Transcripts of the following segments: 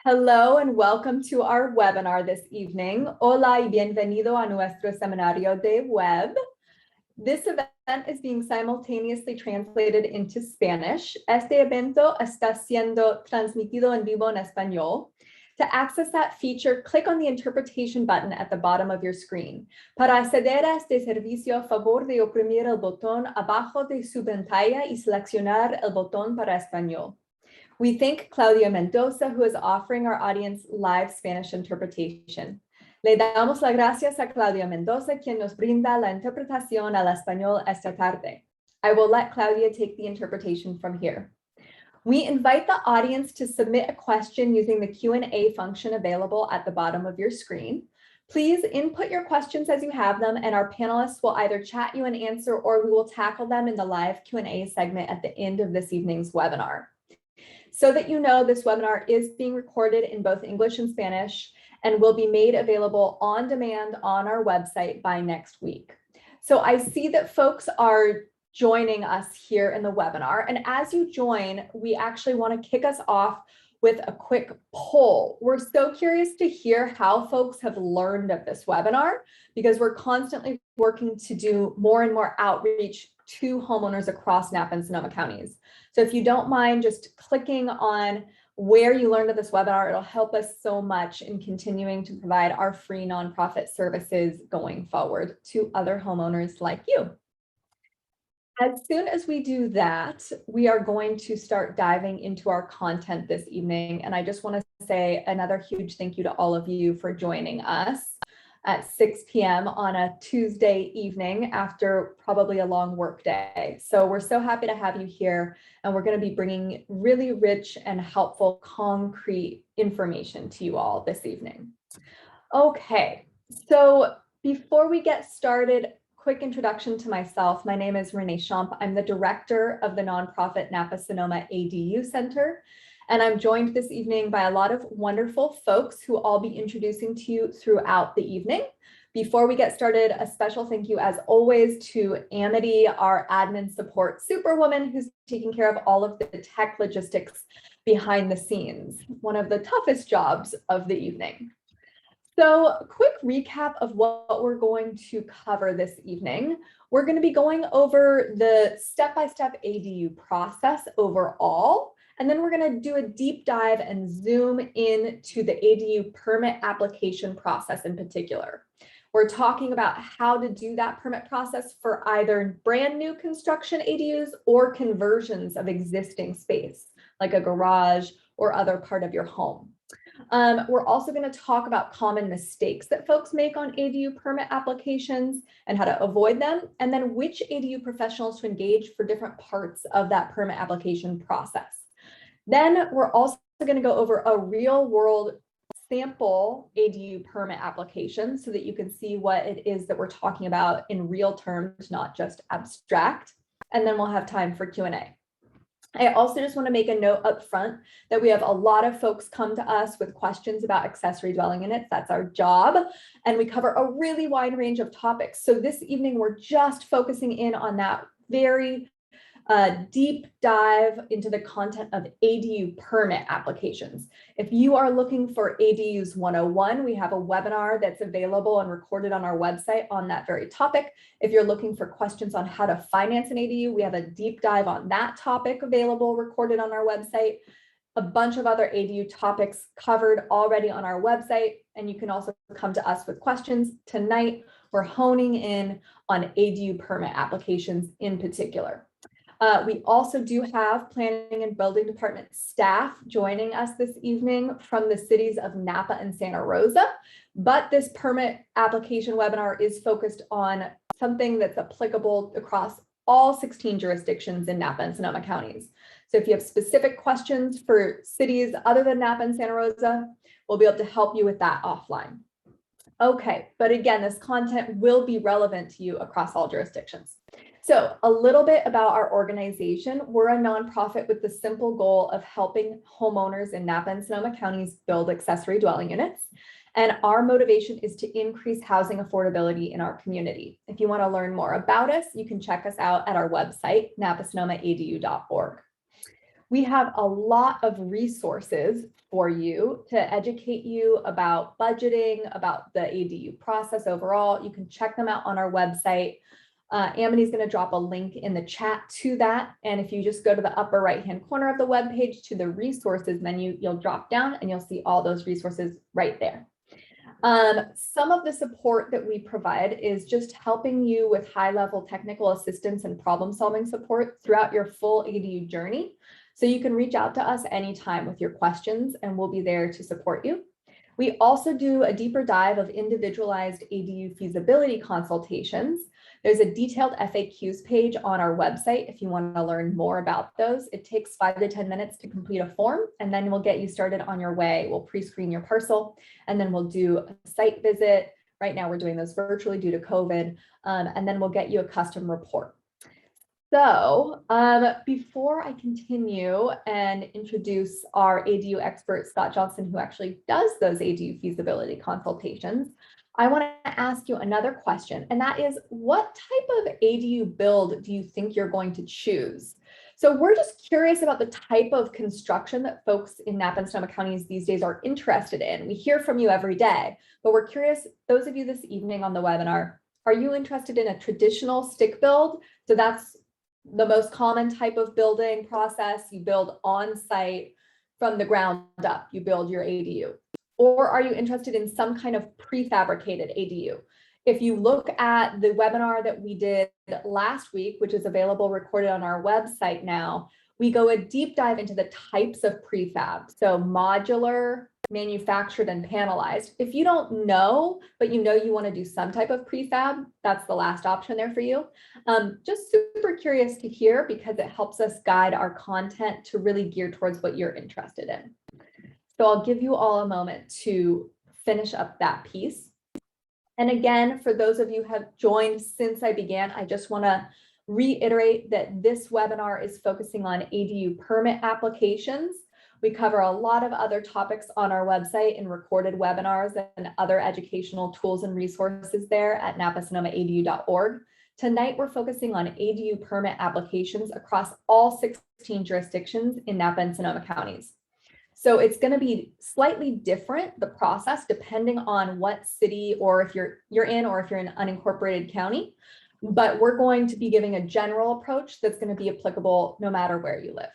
Hello and welcome to our webinar this evening. Hola y bienvenido a nuestro seminario de web. This event is being simultaneously translated into Spanish. Este evento está siendo transmitido en vivo en español. To access that feature, click on the interpretation button at the bottom of your screen. Para acceder a este servicio, favor de oprimir el botón abajo de su pantalla y seleccionar el botón para español. We thank Claudia Mendoza, who is offering our audience live Spanish interpretation. Le damos las gracias a Claudia Mendoza, quien nos brinda la interpretación al español esta tarde. I will let Claudia take the interpretation from here. We invite the audience to submit a question using the Q&A function available at the bottom of your screen. Please input your questions as you have them, and our panelists will either chat you an answer or we will tackle them in the live Q&A segment at the end of this evening's webinar. So that you know, this webinar is being recorded in both English and Spanish and will be made available on demand on our website by next week. So I see that folks are joining us here in the webinar. And as you join, we actually want to kick us off with a quick poll. We're so curious to hear how folks have learned of this webinar because we're constantly working to do more and more outreach to homeowners across Napa and Sonoma counties. So if you don't mind just clicking on where you learned of this webinar, it'll help us so much in continuing to provide our free nonprofit services going forward to other homeowners like you. As soon as we do that, we are going to start diving into our content this evening. And I just want to say another huge thank you to all of you for joining us at 6 p.m. on a Tuesday evening after probably a long work day. So we're so happy to have you here, and we're going to be bringing really rich and helpful concrete information to you all this evening. Okay, so before we get started, quick introduction to myself. My name is Renee Schomp. I'm the director of the nonprofit Napa Sonoma ADU Center. And I'm joined this evening by a lot of wonderful folks who I'll be introducing to you throughout the evening. Before we get started, a special thank you as always to Amity, our admin support superwoman who's taking care of all of the tech logistics behind the scenes, one of the toughest jobs of the evening. So a quick recap of what we're going to cover this evening. We're going to be going over the step-by-step ADU process overall. And then we're going to do a deep dive and zoom into the ADU permit application process in particular. We're talking about how to do that permit process for either brand new construction ADUs or conversions of existing space, like a garage or other part of your home. We're also going to talk about common mistakes that folks make on ADU permit applications and how to avoid them, and then which ADU professionals to engage for different parts of that permit application process. Then we're also going to go over a real world sample ADU permit application so that you can see what it is that we're talking about in real terms, not just abstract. And then we'll have time for Q&A. I also just want to make a note up front that we have a lot of folks come to us with questions about accessory dwelling units. That's our job. And we cover a really wide range of topics. So this evening, we're just focusing in on that very deep dive into the content of ADU permit applications. If you are looking for ADUs 101, we have a webinar that's available and recorded on our website on that very topic. If you're looking for questions on how to finance an ADU, we have a deep dive on that topic available, recorded on our website. A bunch of other ADU topics covered already on our website, and you can also come to us with questions. Tonight, we're honing in on ADU permit applications in particular. We also do have planning and building department staff joining us this evening from the cities of Napa and Santa Rosa, but this permit application webinar is focused on something that's applicable across all 16 jurisdictions in Napa and Sonoma counties. So if you have specific questions for cities other than Napa and Santa Rosa, we'll be able to help you with that offline. Okay, but again, this content will be relevant to you across all jurisdictions. So a little bit about our organization. We're a nonprofit with the simple goal of helping homeowners in Napa and Sonoma counties build accessory dwelling units. And our motivation is to increase housing affordability in our community. If you want to learn more about us, you can check us out at our website, napasonomaadu.org. We have a lot of resources for you to educate you about budgeting, about the ADU process overall. You can check them out on our website. Amity's going to drop a link in the chat to that. And if you just go to the upper right-hand corner of the webpage to the resources menu, you'll drop down and you'll see all those resources right there. Some of the support that we provide is just helping you with high-level technical assistance and problem-solving support throughout your full ADU journey. So you can reach out to us anytime with your questions and we'll be there to support you. We also do a deeper dive of individualized ADU feasibility consultations. There's a detailed FAQs page on our website if you want to learn more about those. It takes 5 to 10 minutes to complete a form, and then we'll get you started on your way. We'll pre-screen your parcel, and then we'll do a site visit. Right now, we're doing those virtually due to COVID, and then we'll get you a custom report. So before I continue and introduce our ADU expert, Scott Johnson, who actually does those ADU feasibility consultations, I want to ask you another question, and that is, what type of ADU build do you think you're going to choose? So we're just curious about the type of construction that folks in Napa and Sonoma counties these days are interested in. We hear from you every day, but we're curious, those of you this evening on the webinar, are you interested in a traditional stick build? So that's the most common type of building process. You build on site from the ground up, you build your ADU. Or are you interested in some kind of prefabricated ADU? If you look at the webinar that we did last week, which is available recorded on our website now, we go a deep dive into the types of prefab. So modular, manufactured, and panelized. If you don't know, but you know you want to do some type of prefab, that's the last option there for you. Just super curious to hear because it helps us guide our content to really gear towards what you're interested in. So I'll give you all a moment to finish up that piece. And again, for those of you who have joined since I began, I just want to reiterate that this webinar is focusing on ADU permit applications. We cover a lot of other topics on our website in recorded webinars and other educational tools and resources there at napasonomaadu.org. Tonight, we're focusing on ADU permit applications across all 16 jurisdictions in Napa and Sonoma counties. So it's going to be slightly different, the process, depending on what city or if you're in or if you're in an unincorporated county. But we're going to be giving a general approach that's going to be applicable no matter where you live.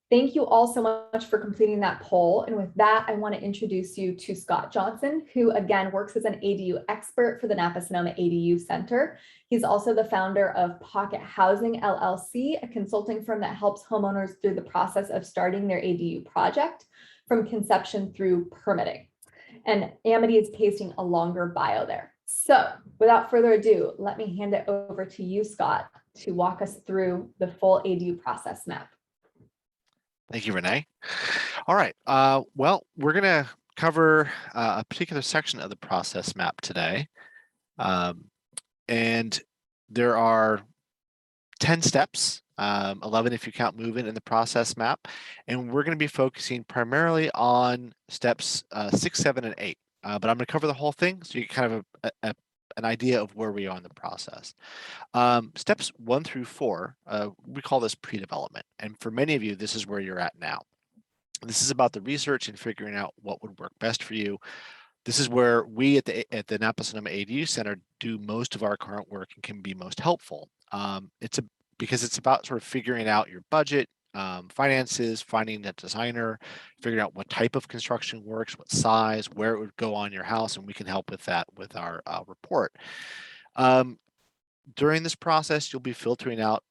Thank you all so much for completing that poll. And with that, I want to introduce you to Scott Johnson, who again works as an ADU expert for the Napa Sonoma ADU Center. He's also the founder of Pocket Housing LLC, a consulting firm that helps homeowners through the process of starting their ADU project from conception through permitting. And Amity is pasting a longer bio there. So without further ado, let me hand it over to you, Scott, to walk us through the full ADU process map. Thank you, Renee. All right. Well, we're going to cover a particular section of the process map today. And there are 10 steps, 11 if you count move-in in the process map. And we're going to be focusing primarily on steps 6, 7, and 8. But I'm going to cover the whole thing so you get kind of an idea of where we are in the process. Steps 1 through 4, we call this pre-development. And for many of you, this is where you're at now. This is about the research and figuring out what would work best for you. This is where we at the Napa Sonoma ADU Center do most of our current work and can be most helpful. Because it's about sort of figuring out your budget, finances, finding a designer, figuring out what type of construction works, what size, where it would go on your house, and we can help with that with our report. During this process, you'll be filtering out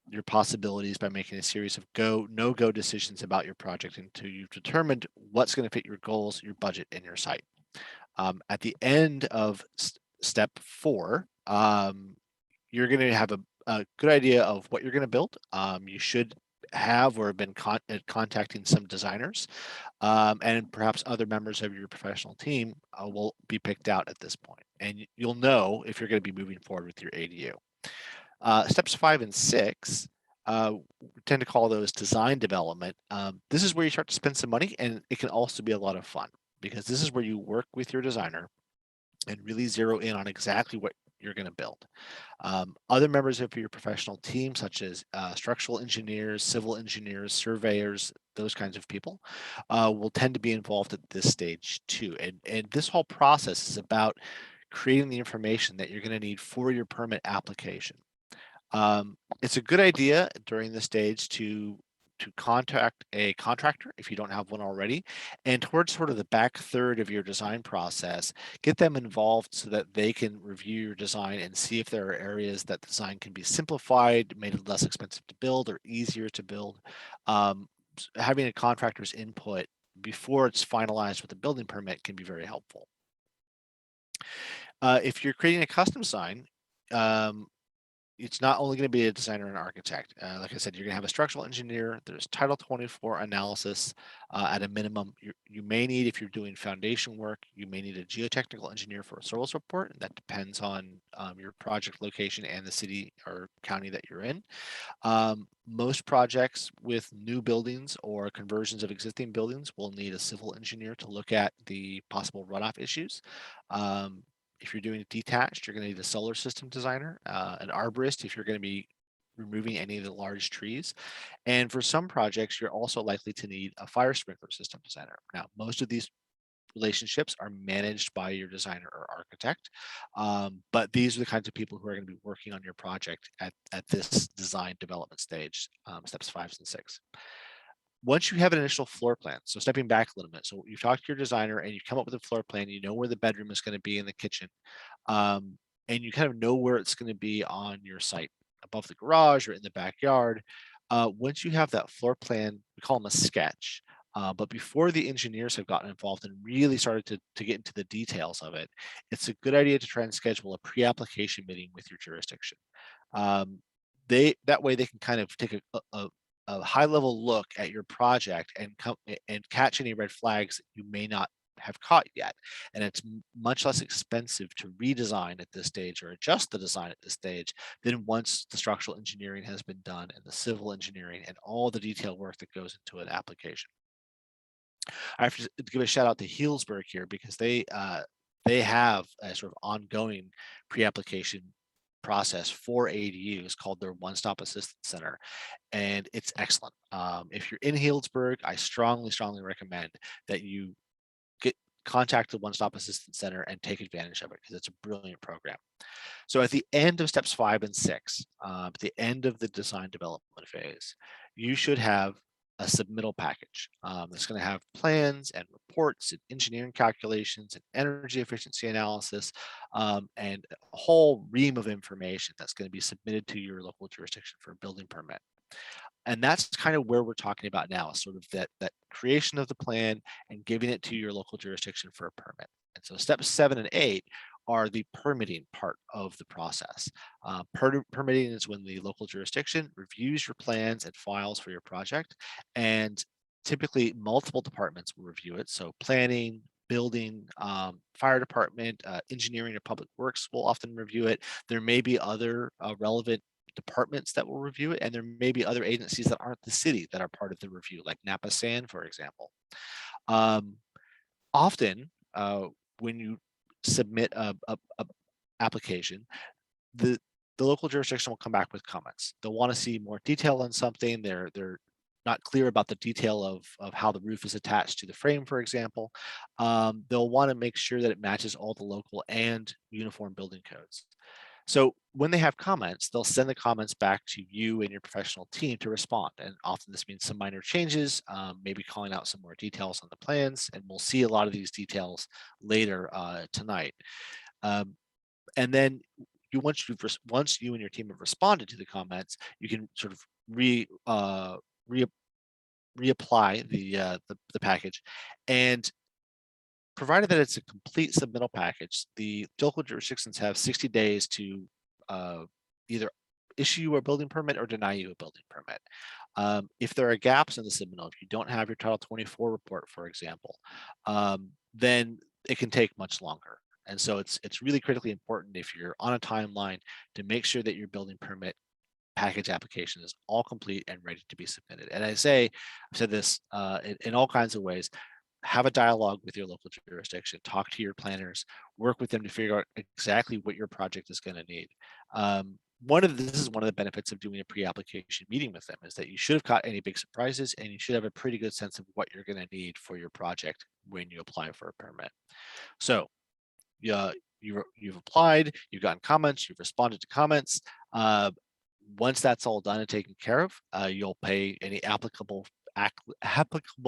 your possibilities by making a series of go, no-go decisions about your project until you've determined what's going to fit your goals, your budget, and your site. At the end of step 4, you're going to have a good idea of what you're going to build. You should have or have been contacting some designers, and perhaps other members of your professional team will be picked out at this point, and you'll know if you're going to be moving forward with your ADU. Steps 5 and 6, we tend to call those design development. This is where you start to spend some money, and it can also be a lot of fun because this is where you work with your designer and really zero in on exactly what you're going to build. Other members of your professional team, such as structural engineers, civil engineers, surveyors, those kinds of people will tend to be involved at this stage too. And this whole process is about creating the information that you're going to need for your permit application. It's a good idea during this stage to contact a contractor if you don't have one already, and towards sort of the back third of your design process, get them involved so that they can review your design and see if there are areas that design can be simplified, made it less expensive to build or easier to build. Having a contractor's input before it's finalized with the building permit can be very helpful. If you're creating a custom sign, it's not only going to be a designer and architect. Like I said, you're going to have a structural engineer. There's Title 24 analysis at a minimum. You may need, if you're doing foundation work, you may need a geotechnical engineer for a soils report. And that depends on your project location and the city or county that you're in. Most projects with new buildings or conversions of existing buildings will need a civil engineer to look at the possible runoff issues. If you're doing it detached, you're going to need a solar system designer, an arborist if you're going to be removing any of the large trees. And for some projects, you're also likely to need a fire sprinkler system designer. Now, most of these relationships are managed by your designer or architect, but these are the kinds of people who are going to be working on your project at this design development stage, steps 5 and 6. Once you have an initial floor plan, so stepping back a little bit, so you've talked to your designer and you come up with a floor plan, you know where the bedroom is going to be in the kitchen, and you kind of know where it's going to be on your site, above the garage or in the backyard. Once you have that floor plan, we call them a sketch. But before the engineers have gotten involved and really started to get into the details of it, it's a good idea to try and schedule a pre-application meeting with your jurisdiction. That way they can kind of take a high level look at your project and catch any red flags that you may not have caught yet. And it's much less expensive to redesign at this stage or adjust the design at this stage than once the structural engineering has been done and the civil engineering and all the detail work that goes into an application. I have to give a shout out to Healdsburg here because they have a sort of ongoing pre-application process for ADUs called their One-Stop Assistance Center, and it's excellent. If you're in Healdsburg, I strongly recommend that you contact the One-Stop Assistance Center and take advantage of it because it's a brilliant program. So at the end of steps 5 and 6, at the end of the design development phase, you should have a submittal package that's going to have plans and reports and engineering calculations and energy efficiency analysis and a whole ream of information that's going to be submitted to your local jurisdiction for a building permit. And that's kind of where we're talking about now, sort of that creation of the plan and giving it to your local jurisdiction for a permit. And so steps 7 and 8 are the permitting part of the process. Permitting is when the local jurisdiction reviews your plans and files for your project, and typically multiple departments will review it. So planning, building, fire department, engineering or public works will often review it. There may be other relevant departments that will review it, and there may be other agencies that aren't the city that are part of the review, like Napa Sand, for example. Often, when you submit a application, the local jurisdiction will come back with comments. They'll want to see more detail on something. They're not clear about the detail of how the roof is attached to the frame, for example. They'll want to make sure that it matches all the local and uniform building codes. So when they have comments, they'll send the comments back to you and your professional team to respond. And often this means some minor changes, maybe calling out some more details on the plans. And we'll see a lot of these details later tonight. And then once you and your team have responded to the comments, you can sort of reapply the package. And provided that it's a complete submittal package, the local jurisdictions have 60 days to either issue you a building permit or deny you a building permit. If there are gaps in the submittal, if you don't have your Title 24 report, for example, then it can take much longer. And so it's really critically important if you're on a timeline to make sure that your building permit package application is all complete and ready to be submitted. And I've said this in all kinds of ways. Have a dialogue with your local jurisdiction, talk to your planners, work with them to figure out exactly what your project is going to need. this is one of the benefits of doing a pre-application meeting with them, is that you should have caught any big surprises, and you should have a pretty good sense of what you're going to need for your project when you apply for a permit. So yeah, you've applied, you've gotten comments, you've responded to comments. Once that's all done and taken care of, you'll pay any applicable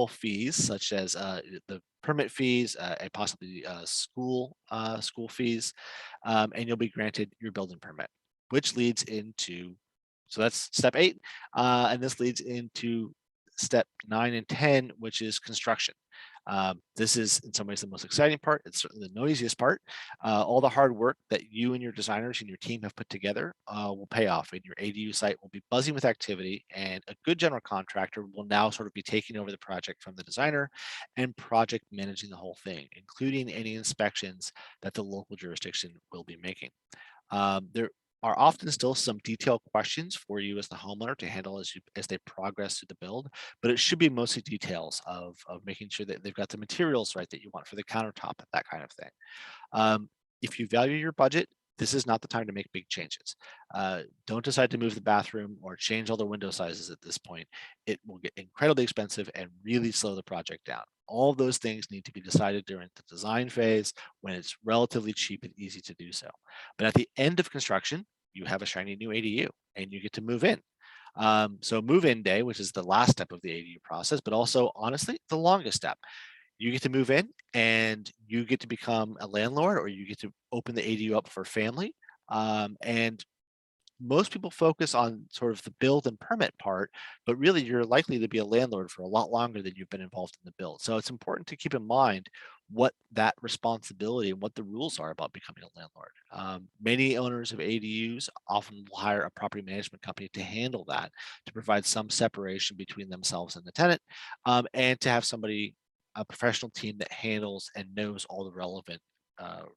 fees, such as the permit fees, and possibly school fees, and you'll be granted your building permit, which leads into, so that's step 8, and this leads into step 9 and 10, which is construction. This is in some ways the most exciting part. It's certainly the noisiest part. All the hard work that you and your designers and your team have put together will pay off, and your ADU site will be buzzing with activity, and a good general contractor will now sort of be taking over the project from the designer and project managing the whole thing, including any inspections that the local jurisdiction will be making. There are often still some detailed questions for you as the homeowner to handle as they progress through the build, but it should be mostly details of making sure that they've got the materials right that you want for the countertop, that kind of thing. If you value your budget, this is not the time to make big changes. Don't decide to move the bathroom or change all the window sizes at this point. It will get incredibly expensive and really slow the project down. All of those things need to be decided during the design phase when it's relatively cheap and easy to do so. But at the end of construction, you have a shiny new ADU and you get to move in. So move-in day, which is the last step of the ADU process, but also honestly, the longest step. You get to move in and you get to become a landlord, or you get to open the ADU up for family. And most people focus on sort of the build and permit part, but really you're likely to be a landlord for a lot longer than you've been involved in the build. So it's important to keep in mind what that responsibility and what the rules are about becoming a landlord. Many owners of ADUs often will hire a property management company to handle that, to provide some separation between themselves and the tenant, and to have a professional team that handles and knows all the relevant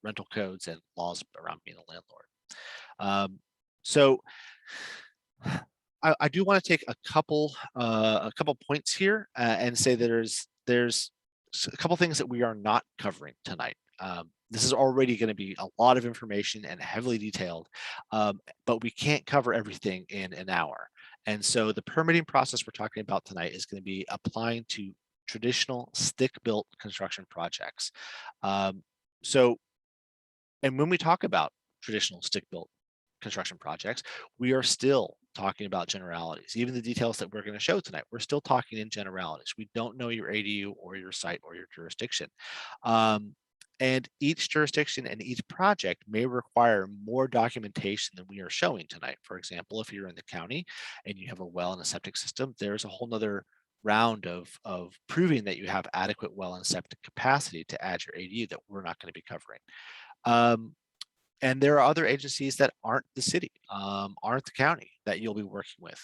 rental codes and laws around being a landlord. So I do want to take a couple points here and say that there's a couple things that we are not covering tonight. This is already going to be a lot of information and heavily detailed, but we can't cover everything in an hour. And so the permitting process we're talking about tonight is going to be applying to traditional stick-built construction projects. And when we talk about traditional stick-built construction projects, we are still talking about generalities. Even the details that we're going to show tonight, we're still talking in generalities. We don't know your ADU or your site or your jurisdiction. And each jurisdiction and each project may require more documentation than we are showing tonight. For example, if you're in the county and you have a well and a septic system, there's a whole nother round of proving that you have adequate well and septic capacity to add your ADU that we're not going to be covering. And there are other agencies that aren't the city, aren't the county, that you'll be working with.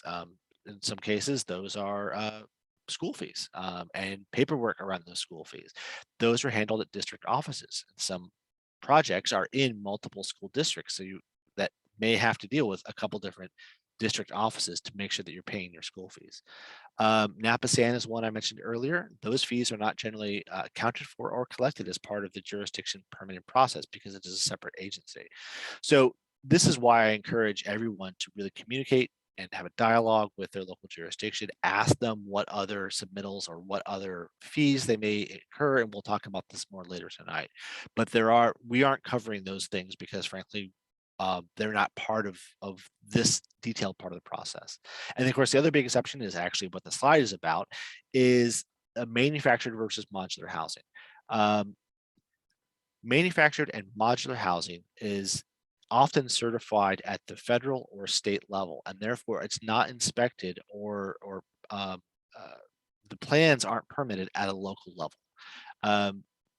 In some cases, those are school fees and paperwork around those school fees. Those are handled at district offices. And some projects are in multiple school districts, so that may have to deal with a couple different district offices to make sure that you're paying your school fees. Napa San is one I mentioned earlier. Those fees are not generally accounted for or collected as part of the jurisdiction permitting process because it is a separate agency. So this is why I encourage everyone to really communicate and have a dialogue with their local jurisdiction. Ask them what other submittals or what other fees they may incur, and we'll talk about this more later tonight. But we aren't covering those things because frankly, they're not part of this detailed part of the process. And of course, the other big exception is actually what the slide is about, is a manufactured versus modular housing. Manufactured and modular housing is often certified at the federal or state level, and therefore it's not inspected or the plans aren't permitted at a local level.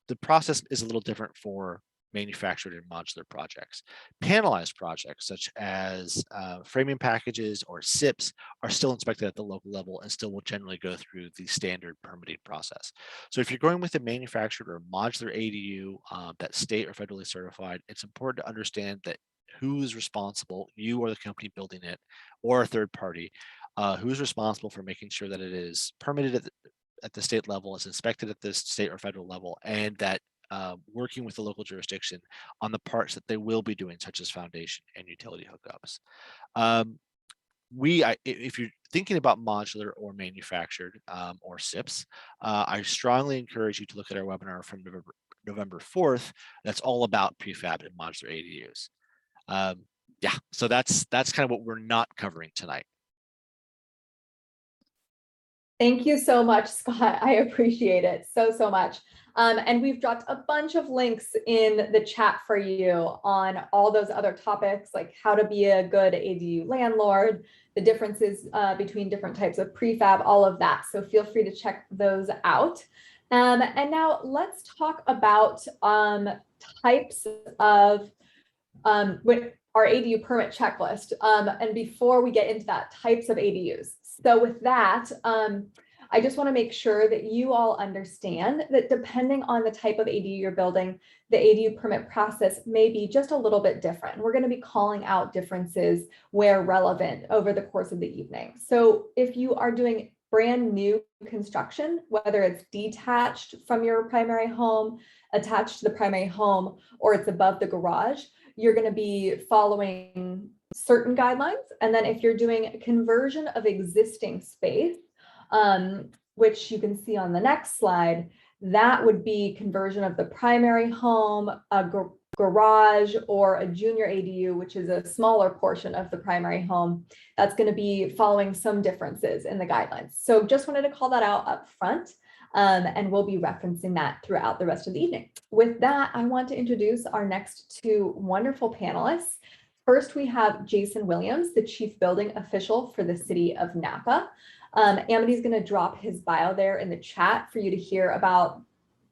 The process is a little different for manufactured and modular projects. Panelized projects such as framing packages or SIPs are still inspected at the local level and still will generally go through the standard permitting process. So if you're going with a manufactured or modular ADU that's state or federally certified, it's important to understand that who is responsible, you or the company building it, or a third party, who's responsible for making sure that it is permitted at the state level, it's inspected at the state or federal level, and that working with the local jurisdiction on the parts that they will be doing, such as foundation and utility hookups. If you're thinking about modular or manufactured or SIPs, I strongly encourage you to look at our webinar from November 4th. That's all about prefab and modular ADUs. Yeah, so that's kind of what we're not covering tonight. Thank you so much, Scott. I appreciate it so much. And we've dropped a bunch of links in the chat for you on all those other topics, like how to be a good ADU landlord, the differences between different types of prefab, all of that. So feel free to check those out. And now let's talk about types of our ADU permit checklist. And before we get into that, types of ADUs. So with that, I just want to make sure that you all understand that depending on the type of ADU you're building, the ADU permit process may be just a little bit different. We're going to be calling out differences where relevant over the course of the evening. So if you are doing brand new construction, whether it's detached from your primary home, attached to the primary home, or it's above the garage, you're going to be following certain guidelines. And then if you're doing a conversion of existing space, which you can see on the next slide, that would be conversion of the primary home, a garage, or a junior ADU, which is a smaller portion of the primary home. That's going to be following some differences in the guidelines. So just wanted to call that out up front. And we'll be referencing that throughout the rest of the evening. With that, I want to introduce our next two wonderful panelists. First, we have Jason Williams, the Chief Building Official for the City of Napa. Amity's going to drop his bio there in the chat for you to hear about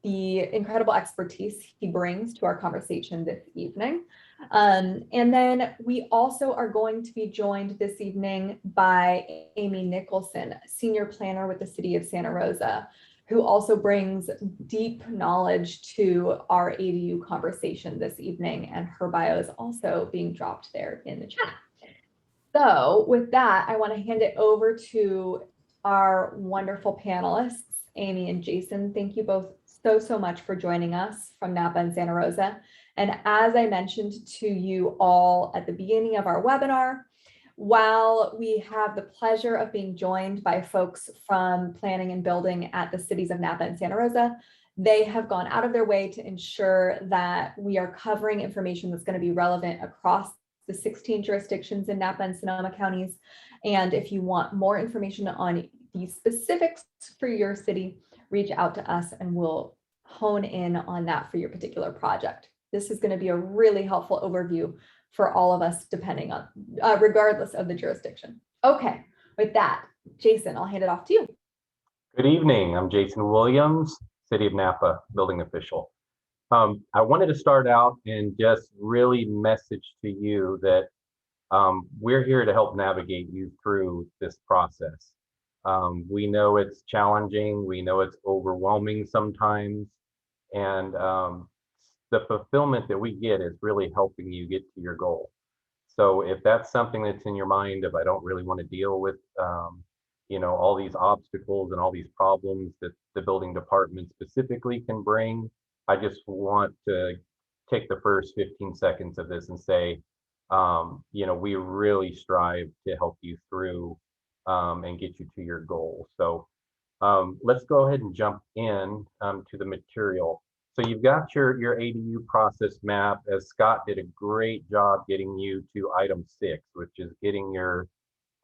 the incredible expertise he brings to our conversation this evening. And then we also are going to be joined this evening by Amy Nicholson, Senior Planner with the City of Santa Rosa, who also brings deep knowledge to our ADU conversation this evening, and her bio is also being dropped there in the chat. So with that, I want to hand it over to our wonderful panelists, Amy and Jason. Thank you both so much for joining us from Napa and Santa Rosa. And as I mentioned to you all at the beginning of our webinar, while we have the pleasure of being joined by folks from planning and building at the cities of Napa and Santa Rosa, they have gone out of their way to ensure that we are covering information that's going to be relevant across the 16 jurisdictions in Napa and Sonoma counties. And if you want more information on the specifics for your city, reach out to us and we'll hone in on that for your particular project. This is going to be a really helpful overview for all of us, depending on, regardless of the jurisdiction. Okay, with that, Jason, I'll hand it off to you. Good evening. I'm Jason Williams, City of Napa Building Official. I wanted to start out and just really message to you that we're here to help navigate you through this process. We know it's challenging. We know it's overwhelming sometimes. And the fulfillment that we get is really helping you get to your goal. So if that's something that's in your mind, if I don't really want to deal with, all these obstacles and all these problems that the building department specifically can bring, I just want to take the first 15 seconds of this and say, we really strive to help you through and get you to your goal. So let's go ahead and jump in to the material. So you've got your ADU process map, as Scott did a great job getting you to item 6, which is getting your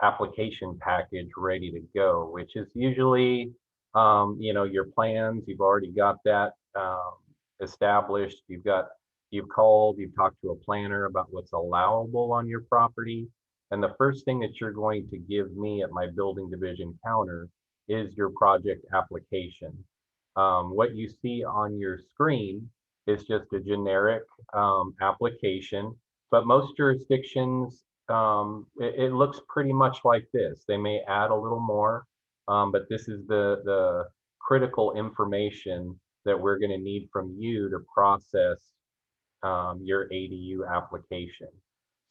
application package ready to go, which is usually, your plans. You've already got that established. You've called, you've talked to a planner about what's allowable on your property. And the first thing that you're going to give me at my building division counter is your project application. What you see on your screen is just a generic application, but most jurisdictions, it looks pretty much like this. They may add a little more, but this is the critical information that we're going to need from you to process your ADU application.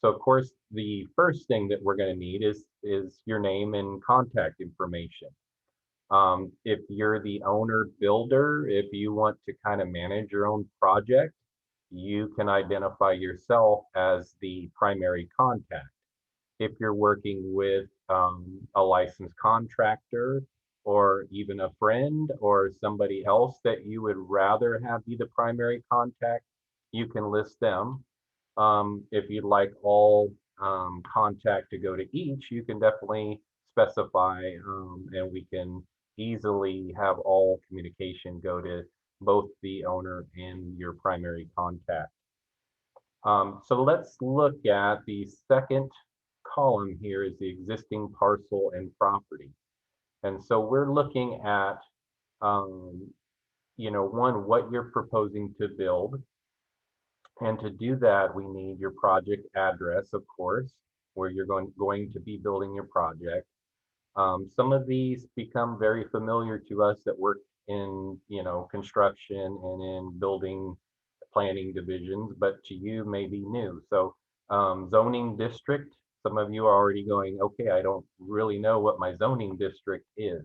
So of course, the first thing that we're going to need is your name and contact information. If you're the owner builder, if you want to kind of manage your own project, you can identify yourself as the primary contact. If you're working with a licensed contractor or even a friend or somebody else that you would rather have be the primary contact, you can list them. If you'd like all contact to go to each, you can definitely specify and we can easily have all communication go to both the owner and your primary contact. So let's look at the second column here is the existing parcel and property. And so we're looking at, one, what you're proposing to build. And to do that, we need your project address, of course, where you're going to be building your project. Some of these become very familiar to us that work in, construction and in building planning divisions, but to you may be new. So zoning district, some of you are already going, okay, I don't really know what my zoning district is.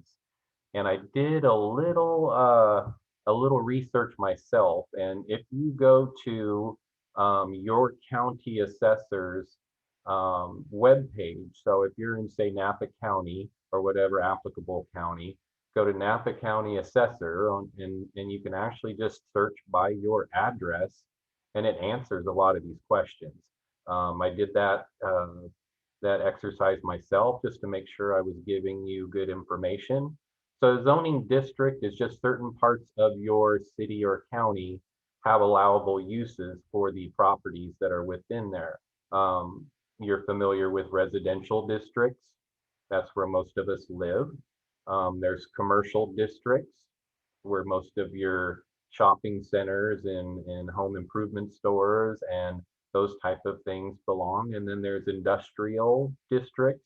And I did a little research myself. And if you go to your county assessor's webpage, so if you're in, say, Napa County or whatever applicable county, go to Napa County Assessor and you can actually just search by your address and it answers a lot of these questions. I did that exercise myself just to make sure I was giving you good information. So zoning district is just certain parts of your city or county have allowable uses for the properties that are within there. You're familiar with residential districts. That's where most of us live. There's commercial districts where most of your shopping centers and home improvement stores and those type of things belong. And then there's industrial districts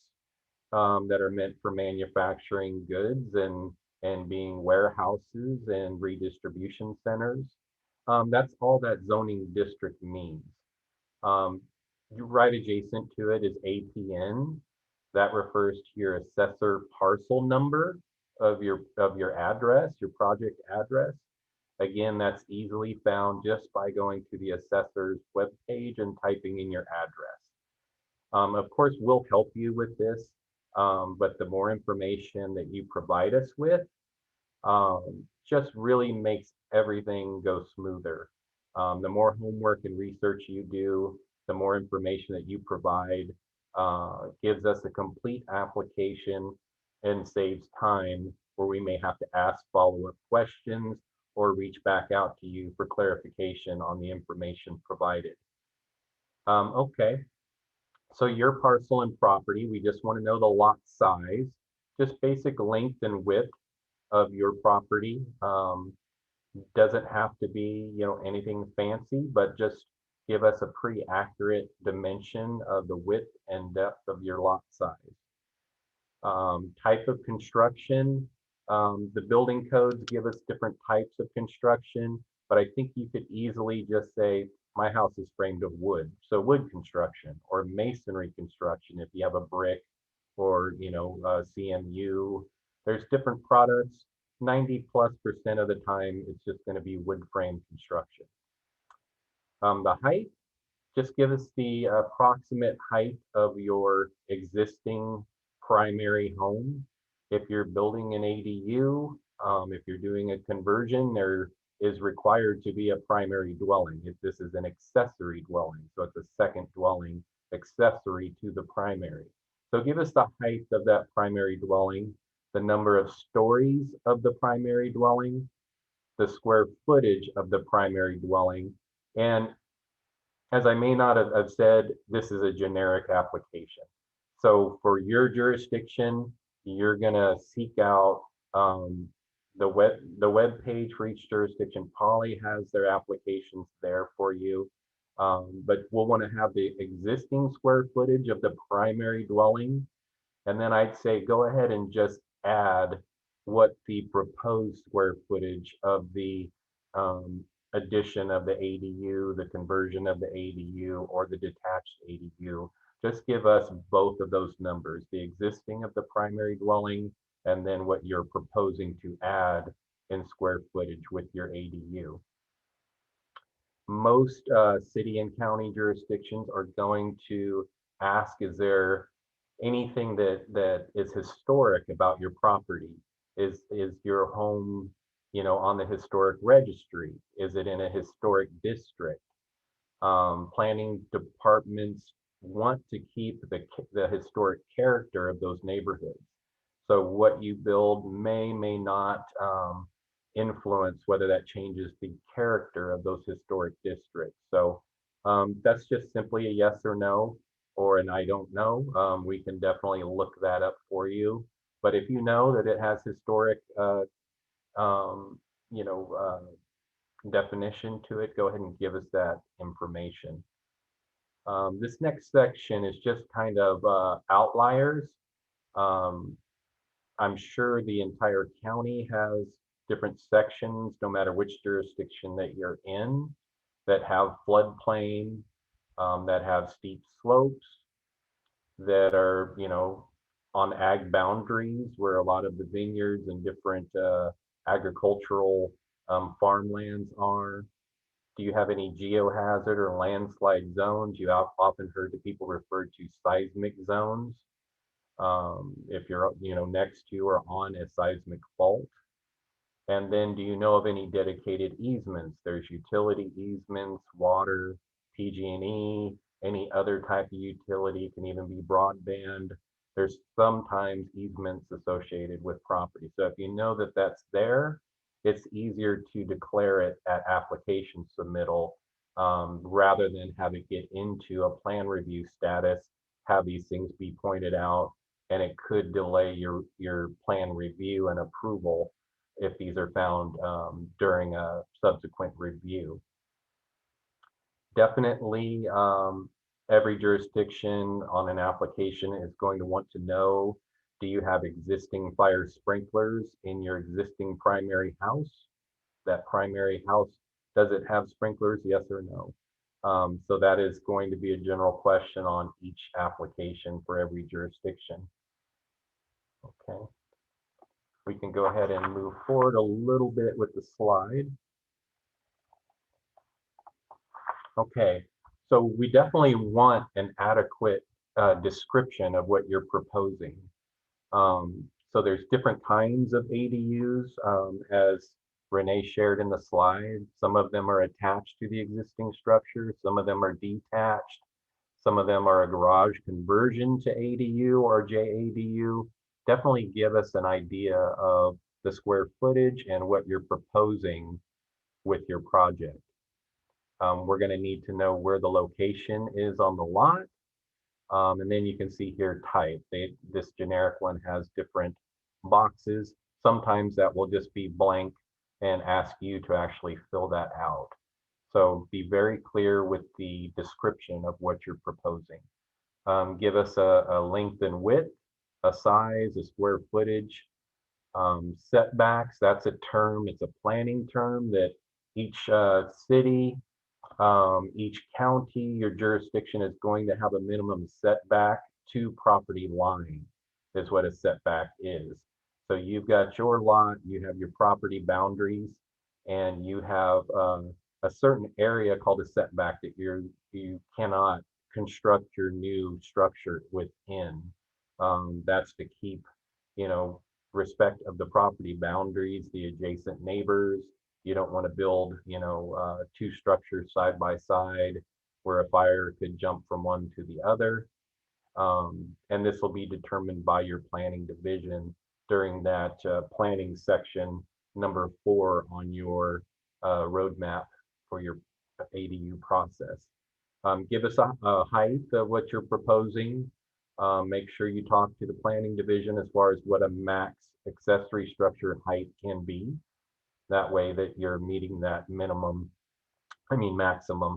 that are meant for manufacturing goods and being warehouses and redistribution centers. That's all that zoning district means. Right adjacent to it is APN. That refers to your assessor parcel number of your address, your project address. Again, that's easily found just by going to the assessor's webpage and typing in your address. Of course, we'll help you with this, but the more information that you provide us with just really makes everything go smoother. The more homework and research you do, the more information that you provide gives us a complete application and saves time where we may have to ask follow-up questions or reach back out to you for clarification on the information provided. Okay, so your parcel and property, we just want to know the lot size, just basic length and width of your property. Doesn't have to be, anything fancy, but just give us a pretty accurate dimension of the width and depth of your lot size. Type of construction, the building codes give us different types of construction, but I think you could easily just say, my house is framed of wood. So wood construction or masonry construction, if you have a brick or, CMU, there's different products. 90+% of the time, it's just going to be wood frame construction. The height, just give us the approximate height of your existing primary home. If you're building an ADU, if you're doing a conversion, there is required to be a primary dwelling. If this is an accessory dwelling, so it's a second dwelling accessory to the primary. So give us the height of that primary dwelling, the number of stories of the primary dwelling, the square footage of the primary dwelling, and as I may not have said, this is a generic application. So for your jurisdiction, you're gonna seek out the web page for each jurisdiction. Poly has their applications there for you, but we'll want to have the existing square footage of the primary dwelling, and then I'd say go ahead and just add what the proposed square footage of the addition of the ADU, the conversion of the ADU, or the detached ADU. Just give us both of those numbers, the existing of the primary dwelling and then what you're proposing to add in square footage with your ADU. Most city and county jurisdictions are going to ask, is there anything that is historic about your property? Is your home, you know, on the historic registry? Is it in a historic district? Planning departments want to keep the historic character of those neighborhoods. So what you build may not influence whether that changes the character of those historic districts. So that's just simply a yes or no, or an I don't know. We can definitely look that up for you. But if you know that it has historic, you know, definition to it, go ahead and give us that information. This next section is just kind of outliers. I'm sure the entire county has different sections, no matter which jurisdiction that you're in, that have floodplain, that have steep slopes, that are, you know, on ag boundaries where a lot of the vineyards and different agricultural farmlands are. Do you have any geohazard or landslide zones? You have often heard the people refer to seismic zones. If you're, you know, next to or on a seismic fault. And then do you know of any dedicated easements? There's utility easements, water, PG&E, any other type of utility, can even be broadband. There's sometimes easements associated with property. So if you know that that's there, it's easier to declare it at application submittal rather than have it get into a plan review status, have these things be pointed out, and it could delay your plan review and approval if these are found during a subsequent review. Definitely, every jurisdiction on an application is going to want to know, do you have existing fire sprinklers in your existing primary house? That primary house, does it have sprinklers, yes or no? So that is going to be a general question on each application for every jurisdiction. Okay. We can go ahead and move forward a little bit with the slide. Okay, so we definitely want an adequate description of what you're proposing. So there's different kinds of ADUs, as Renee shared in the slide. Some of them are attached to the existing structure, some of them are detached, some of them are a garage conversion to ADU or JADU. Definitely give us an idea of the square footage and what you're proposing with your project. We're going to need to know where the location is on the lot. And then you can see here type. This generic one has different boxes. Sometimes that will just be blank and ask you to actually fill that out. So be very clear with the description of what you're proposing. Give us a length and width, a size, a square footage, setbacks. That's a term, it's a planning term that each city, each county, your jurisdiction is going to have a minimum setback to property line, is what a setback is. So you've got your lot, you have your property boundaries, and you have a certain area called a setback that you cannot construct your new structure within. That's to keep, you know, respect of the property boundaries, the adjacent neighbors. You don't want to build, you know, two structures side by side where a fire could jump from one to the other. And this will be determined by your planning division during that planning section number 4 on your roadmap for your ADU process. Give us a height of what you're proposing. Make sure you talk to the planning division as far as what a max accessory structure height can be. That way that you're meeting that maximum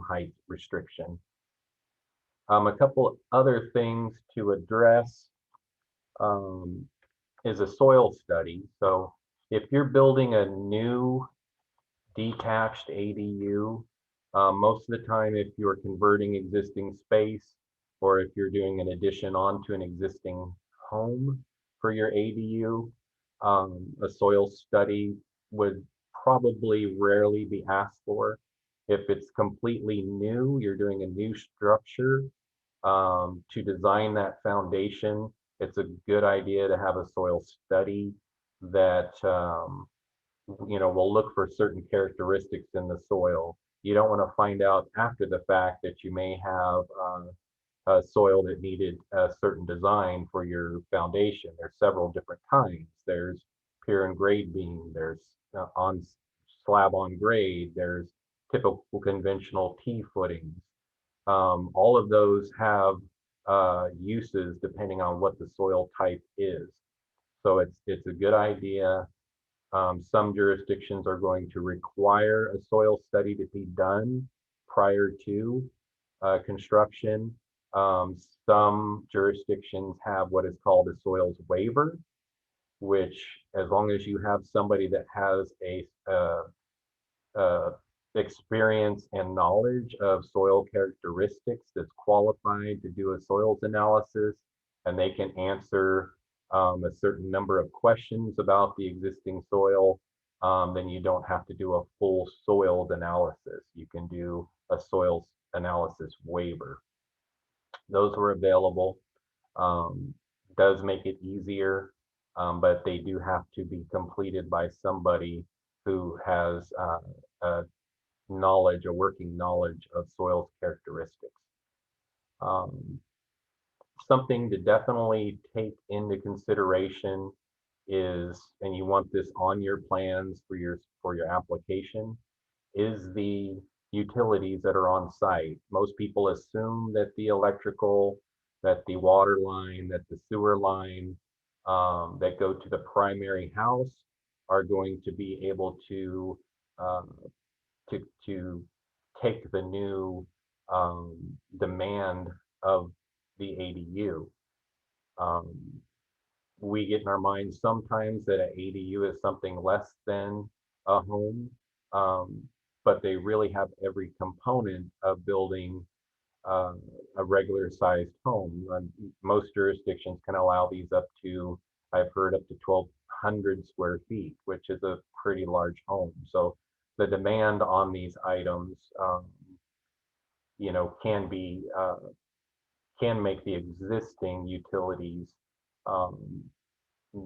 height restriction. A couple other things to address is a soil study. So if you're building a new detached ADU, most of the time, if you're converting existing space, or if you're doing an addition onto an existing home for your ADU, A soil study would probably rarely be asked for. If it's completely new, you're doing a new structure, to design that foundation, it's a good idea to have a soil study that will look for certain characteristics in the soil. You don't want to find out after the fact that you may have a soil that needed a certain design for your foundation. There's several different kinds. There's pure and grade beam, there's on slab on grade, there's typical conventional T footings. All of those have uses depending on what the soil type is. So it's a good idea. Some jurisdictions are going to require a soil study to be done prior to construction. Some jurisdictions have what is called a soils waiver, which, as long as you have somebody that has a experience and knowledge of soil characteristics that's qualified to do a soils analysis, and they can answer a certain number of questions about the existing soil, then you don't have to do a full soils analysis. You can do a soils analysis waiver. Those were available. Does make it easier, but they do have to be completed by somebody who has a working knowledge of soils characteristics. Something to definitely take into consideration is, and you want this on your plans for your application, is the utilities that are on site. Most people assume that the electrical, that the water line, that the sewer line that go to the primary house are going to be able to to take the new demand of the ADU. We get in our minds sometimes that an ADU is something less than a home, but they really have every component of building a regular sized home. Most jurisdictions can allow these up to, I've heard, up to 1,200 square feet, which is a pretty large home. So the demand on these items, can make the existing utilities,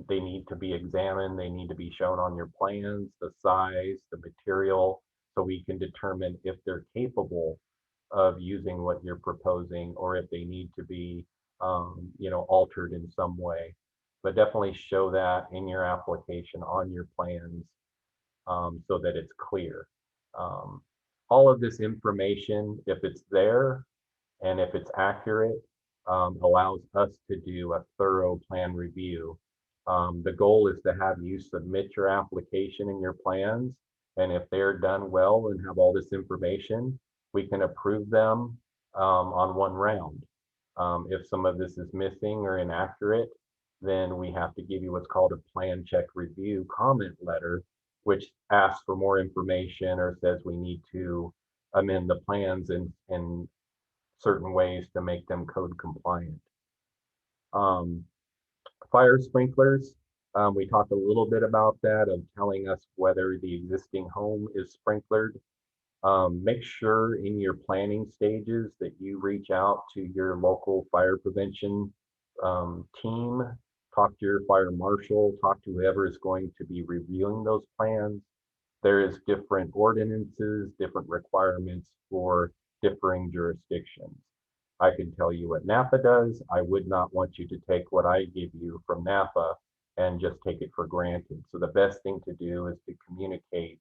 they need to be examined, they need to be shown on your plans, the size, the material, so we can determine if they're capable of using what you're proposing, or if they need to be, altered in some way. But definitely show that in your application, on your plans, so that it's clear. All of this information, if it's there and if it's accurate, allows us to do a thorough plan review. The goal is to have you submit your application and your plans, and if they're done well and have all this information, we can approve them on one round. If some of this is missing or inaccurate, then we have to give you what's called a plan check review comment letter, which asks for more information or says we need to amend the plans in certain ways to make them code compliant. Fire sprinklers, we talked a little bit about that, of telling us whether the existing home is sprinklered. Make sure in your planning stages that you reach out to your local fire prevention team, talk to your fire marshal, talk to whoever is going to be reviewing those plans. There is different ordinances, different requirements for differing jurisdictions. I can tell you what Napa does. I would not want you to take what I give you from Napa and just take it for granted. So the best thing to do is to communicate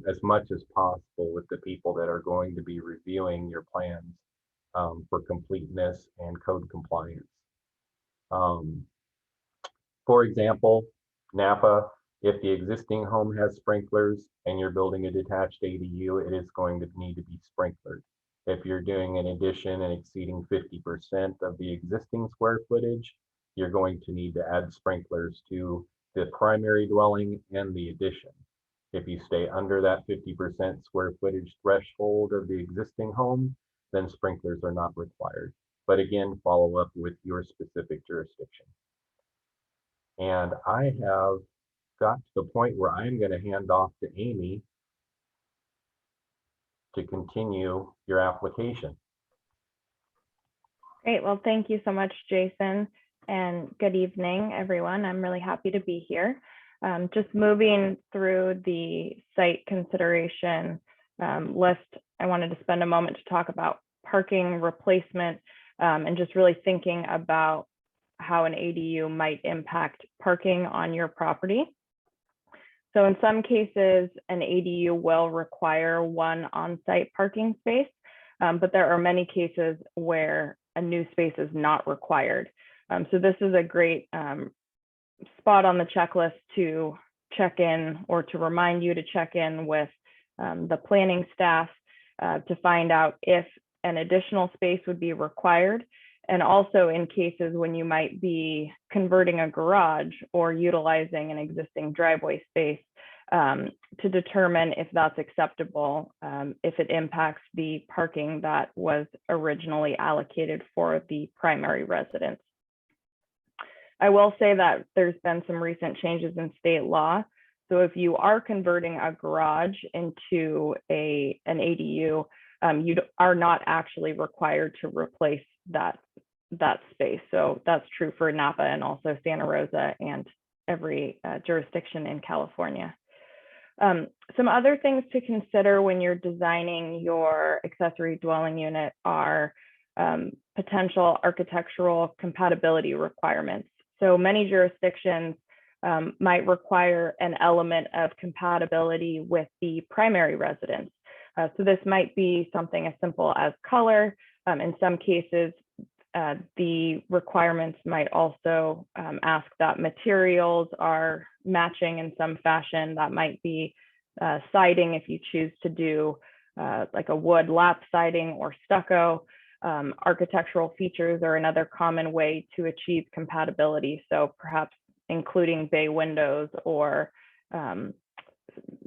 as much as possible with the people that are going to be reviewing your plans for completeness and code compliance. For example, Napa, if the existing home has sprinklers and you're building a detached ADU, it is going to need to be sprinklered. If you're doing an addition and exceeding 50% of the existing square footage, you're going to need to add sprinklers to the primary dwelling and the addition. If you stay under that 50% square footage threshold of the existing home, then sprinklers are not required. But again, follow up with your specific jurisdiction. And I have got to the point where I'm going to hand off to Amy to continue your application. Great. Well, thank you so much, Jason, and good evening, everyone. I'm really happy to be here. Just moving through the site consideration list, I wanted to spend a moment to talk about parking replacement and just really thinking about how an ADU might impact parking on your property. So in some cases, an ADU will require one on-site parking space, but there are many cases where a new space is not required. So this is a great spot on the checklist to check in, or to remind you to check in with the planning staff to find out if an additional space would be required. And also in cases when you might be converting a garage or utilizing an existing driveway space to determine if that's acceptable, if it impacts the parking that was originally allocated for the primary residence. I will say that there's been some recent changes in state law. So if you are converting a garage into an ADU, you are not actually required to replace that space. So that's true for Napa and also Santa Rosa and every jurisdiction in California. Some other things to consider when you're designing your accessory dwelling unit are potential architectural compatibility requirements. So many jurisdictions might require an element of compatibility with the primary residence. So this might be something as simple as color. In some cases, the requirements might also ask that materials are matching in some fashion. That might be siding if you choose to do like a wood lap siding or stucco. Architectural features are another common way to achieve compatibility. So perhaps including bay windows or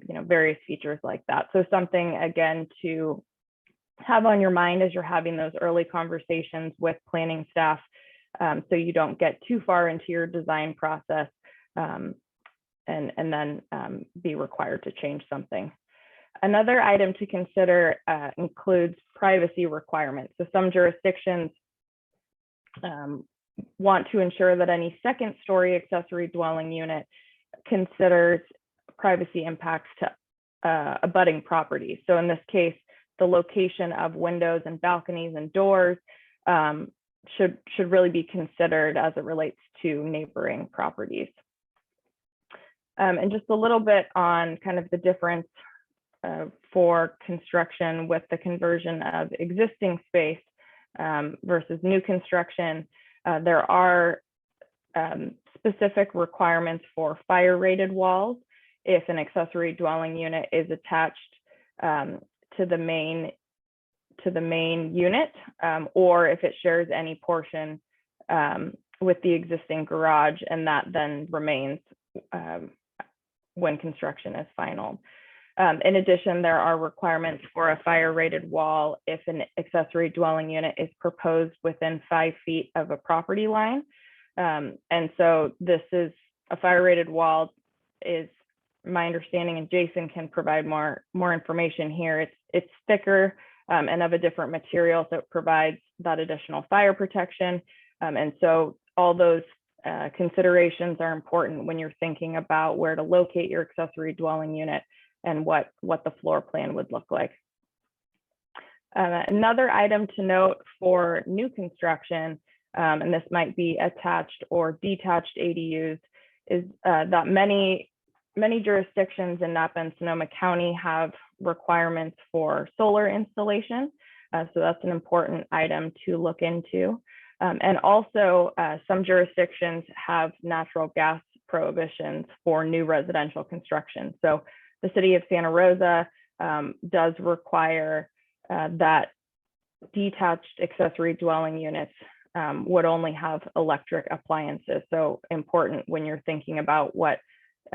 various features like that. So something, again, to have on your mind as you're having those early conversations with planning staff, so you don't get too far into your design process and then be required to change something. Another item to consider includes privacy requirements. So some jurisdictions want to ensure that any second-story accessory dwelling unit considers privacy impacts to abutting properties. So in this case, the location of windows and balconies and doors should really be considered as it relates to neighboring properties. And just a little bit on kind of the difference for construction with the conversion of existing space versus new construction. There are specific requirements for fire-rated walls if an accessory dwelling unit is attached to the main unit, or if it shares any portion with the existing garage, and that then remains when construction is final. In addition, there are requirements for a fire-rated wall if an accessory dwelling unit is proposed within 5 feet of a property line. And so this is a fire-rated wall is my understanding, and Jason can provide more information here. It's thicker and of a different material, so it provides that additional fire protection. And so all those considerations are important when you're thinking about where to locate your accessory dwelling unit and what the floor plan would look like. Another item to note for new construction, and this might be attached or detached ADUs, is that many jurisdictions in Napa and Sonoma County have requirements for solar installation. So that's an important item to look into. And also some jurisdictions have natural gas prohibitions for new residential construction. So the city of Santa Rosa does require that detached accessory dwelling units would only have electric appliances. So important when you're thinking about what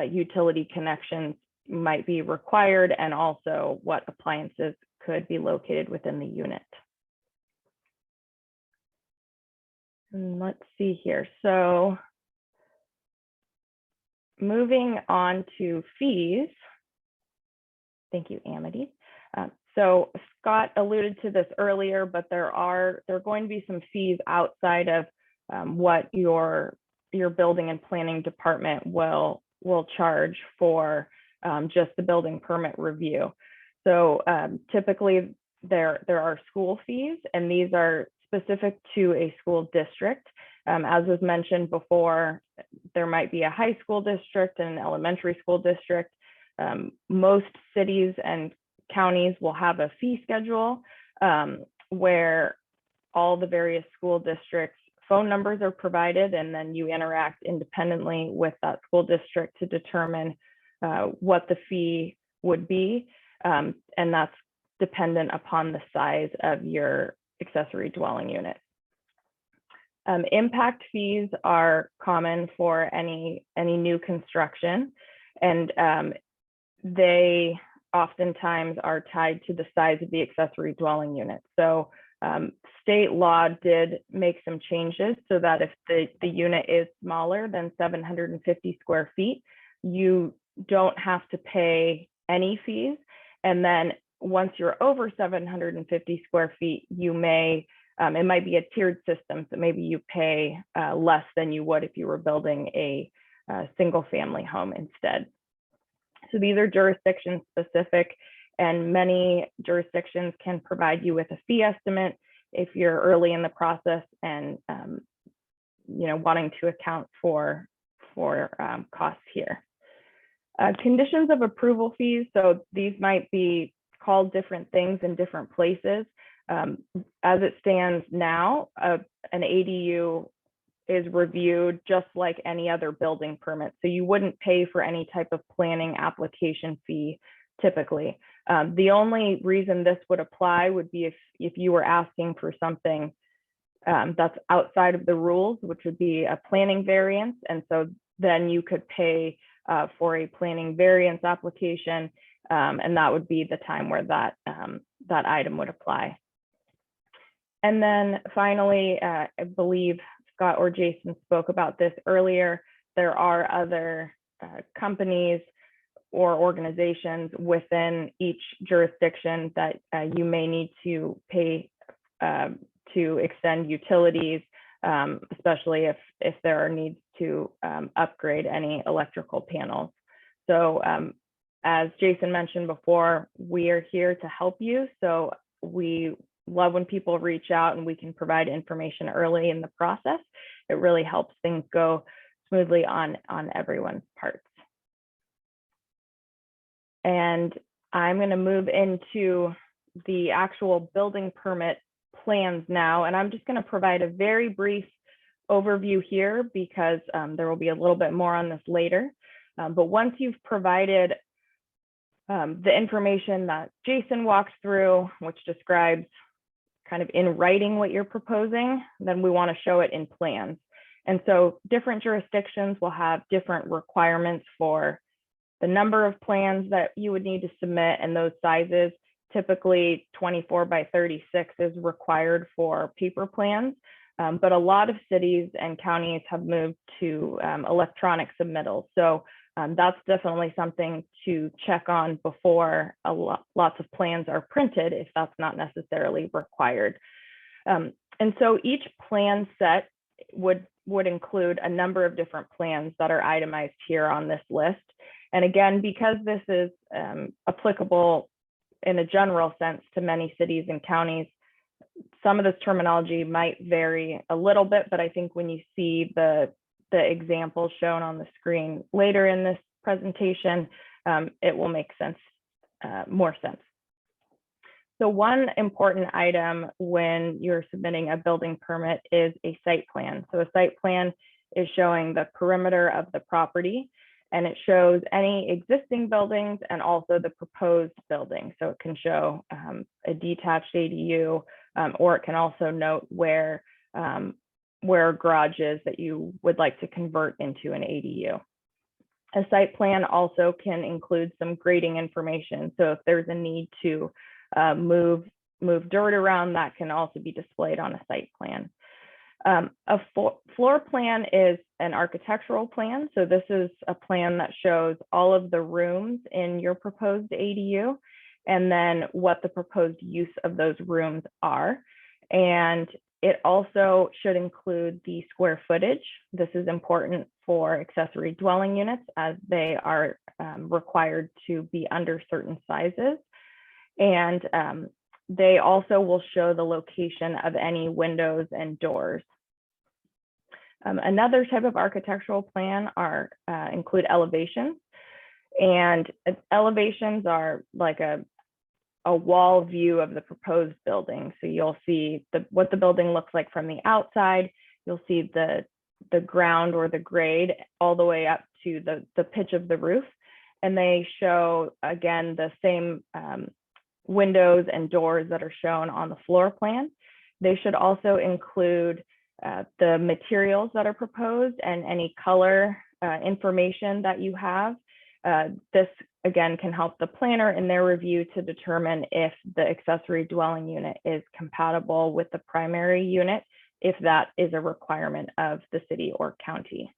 utility connections might be required and also what appliances could be located within the unit. And let's see here. So moving on to fees. Thank you, Amity. So Scott alluded to this earlier, but there are going to be some fees outside of what your building and planning department will charge for just the building permit review. So typically there are school fees, and these are specific to a school district. As was mentioned before, there might be a high school district and an elementary school district. Most cities and counties will have a fee schedule where all the various school districts' phone numbers are provided, and then you interact independently with that school district to determine what the fee would be. And that's dependent upon the size of your accessory dwelling unit. Impact fees are common for any new construction, and they oftentimes are tied to the size of the accessory dwelling unit. So state law did make some changes so that if the unit is smaller than 750 square feet, you don't have to pay any fees. And then once you're over 750 square feet, you may, it might be a tiered system, so maybe you pay less than you would if you were building a single family home instead. So these are jurisdiction specific, and many jurisdictions can provide you with a fee estimate if you're early in the process and wanting to account for costs here. Conditions of approval fees, so these might be called different things in different places. As it stands now, an ADU is reviewed just like any other building permit. So you wouldn't pay for any type of planning application fee typically. The only reason this would apply would be if you were asking for something that's outside of the rules, which would be a planning variance. And so then you could pay for a planning variance application, and that would be the time where that item would apply. And then finally, I believe Scott or Jason spoke about this earlier, there are other companies or organizations within each jurisdiction that you may need to pay to extend utilities, especially if there are needs to upgrade any electrical panels. So as Jason mentioned before, we are here to help you. So we love when people reach out and we can provide information early in the process. It really helps things go smoothly on everyone's parts. And I'm going to move into the actual building permit plans now, and I'm just going to provide a very brief overview here because there will be a little bit more on this later. But once you've provided the information that Jason walked through, which describes kind of in writing what you're proposing, then we want to show it in plans. And so different jurisdictions will have different requirements for the number of plans that you would need to submit and those sizes. Typically 24 by 36 is required for paper plans, but a lot of cities and counties have moved to electronic submittals. So that's definitely something to check on before lots of plans are printed, if that's not necessarily required. And so each plan set would include a number of different plans that are itemized here on this list. And again, because this is applicable in a general sense to many cities and counties, some of this terminology might vary a little bit, but I think when you see the examples shown on the screen later in this presentation, it will make sense, more sense. So one important item when you're submitting a building permit is a site plan. So a site plan is showing the perimeter of the property, and it shows any existing buildings and also the proposed building. So it can show a detached ADU, or it can also note where a garage is that you would like to convert into an ADU. A site plan also can include some grading information. So if there's a need to move dirt around, that can also be displayed on a site plan. Floor plan is an architectural plan. So this is a plan that shows all of the rooms in your proposed ADU and then what the proposed use of those rooms are. And it also should include the square footage. This is important for accessory dwelling units as they are required to be under certain sizes. And they also will show the location of any windows and doors. Another type of architectural plan include elevations. And elevations are like a wall view of the proposed building. So you'll see what the building looks like from the outside. You'll see the ground or the grade all the way up to the pitch of the roof. And they show, again, the same windows and doors that are shown on the floor plan. They should also include the materials that are proposed and any color information that you have. This, again, can help the planner in their review to determine if the accessory dwelling unit is compatible with the primary unit, if that is a requirement of the city or county.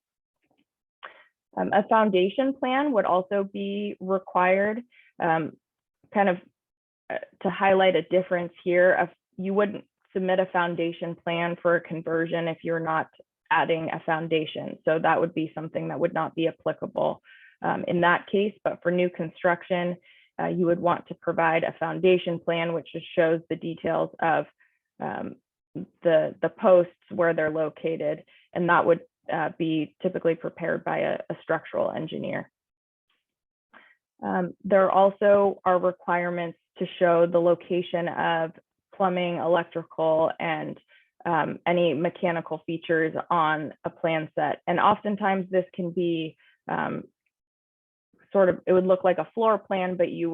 A foundation plan would also be required. Kind of to highlight a difference here, you wouldn't submit a foundation plan for a conversion if you're not adding a foundation. So that would be something that would not be applicable in that case. But for new construction, you would want to provide a foundation plan, which just shows the details of the posts, where they're located, and that would be typically prepared by a structural engineer. There also are requirements to show the location of plumbing, electrical, and any mechanical features on a plan set. And oftentimes this can be it would look like a floor plan, but it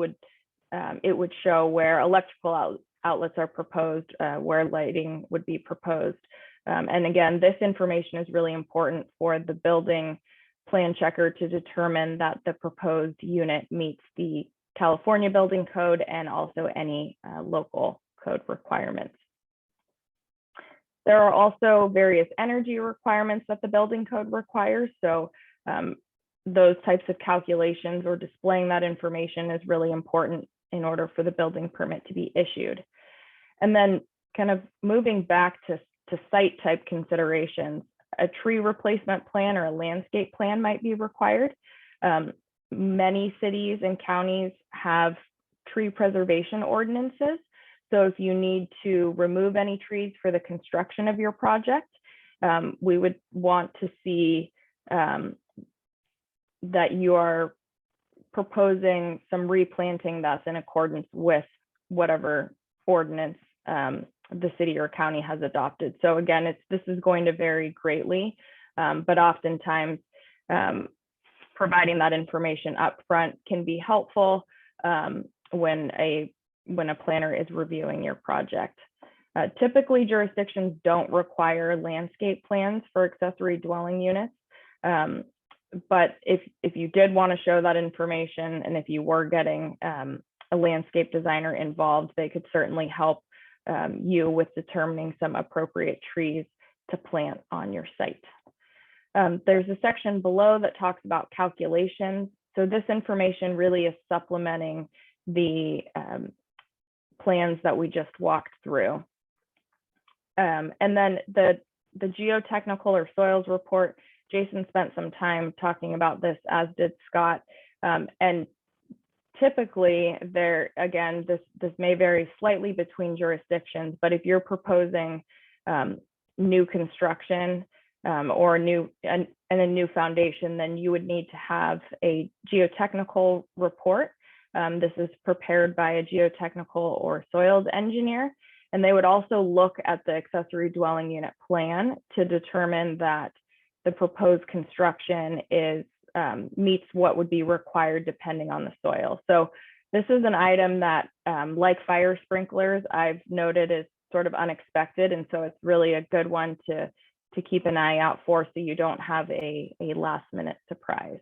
would show where electrical outlets are proposed, where lighting would be proposed. And again, this information is really important for the building plan checker to determine that the proposed unit meets the California building code and also any local code requirements. There are also various energy requirements that the building code requires. So those types of calculations or displaying that information is really important in order for the building permit to be issued. And then kind of moving back to site type considerations, a tree replacement plan or a landscape plan might be required. Many cities and counties have tree preservation ordinances. So if you need to remove any trees for the construction of your project, we would want to see that you are proposing some replanting that's in accordance with whatever ordinance the city or county has adopted. So again, this is going to vary greatly, but oftentimes providing that information up front can be helpful when a planner is reviewing your project. Typically, jurisdictions don't require landscape plans for accessory dwelling units. But if you did want to show that information, and if you were getting a landscape designer involved, they could certainly help you with determining some appropriate trees to plant on your site. There's a section below that talks about calculations. So this information really is supplementing the plans that we just walked through. And then the geotechnical or soils report, Jason spent some time talking about this, as did Scott. And typically again, this may vary slightly between jurisdictions, but if you're proposing new construction or a new foundation, then you would need to have a geotechnical report. This is prepared by a geotechnical or soils engineer. And they would also look at the accessory dwelling unit plan to determine that the proposed construction meets what would be required depending on the soil. So this is an item that, like fire sprinklers, I've noted is sort of unexpected. And so it's really a good one to keep an eye out for, so you don't have a last minute surprise.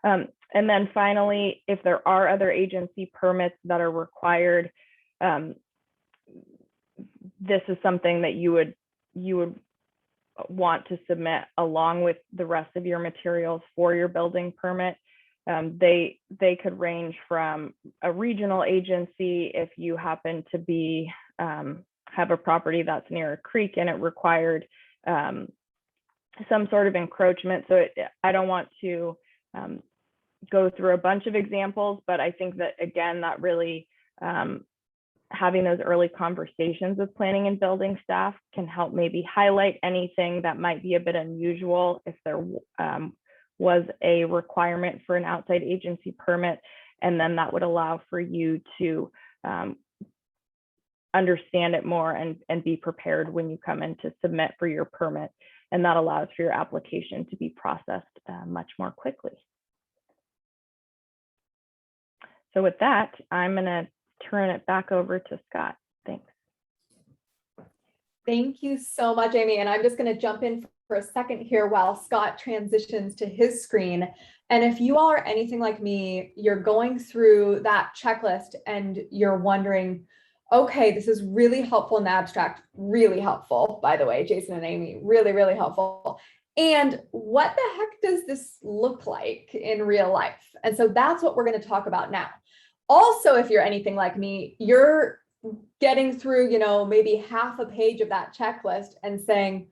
And then finally, if there are other agency permits that are required, this is something that you would want to submit along with the rest of your materials for your building permit. They could range from a regional agency if you happen to be have a property that's near a creek and it required some sort of encroachment. So I don't want to go through a bunch of examples, but I think that, again, that really having those early conversations with planning and building staff can help maybe highlight anything that might be a bit unusual if there was a requirement for an outside agency permit. And then that would allow for you to understand it more and be prepared when you come in to submit for your permit. And that allows for your application to be processed much more quickly. So with that, I'm going to turn it back over to Scott. Thanks. Thank you so much, Amy. And I'm just going to jump in for a second here while Scott transitions to his screen. And if you all are anything like me, you're going through that checklist and you're wondering, okay, this is really helpful in the abstract, really helpful, by the way, Jason and Amy, really, really helpful. And what the heck does this look like in real life? And so that's what we're going to talk about now. Also, if you're anything like me, you're getting through, maybe half a page of that checklist and saying,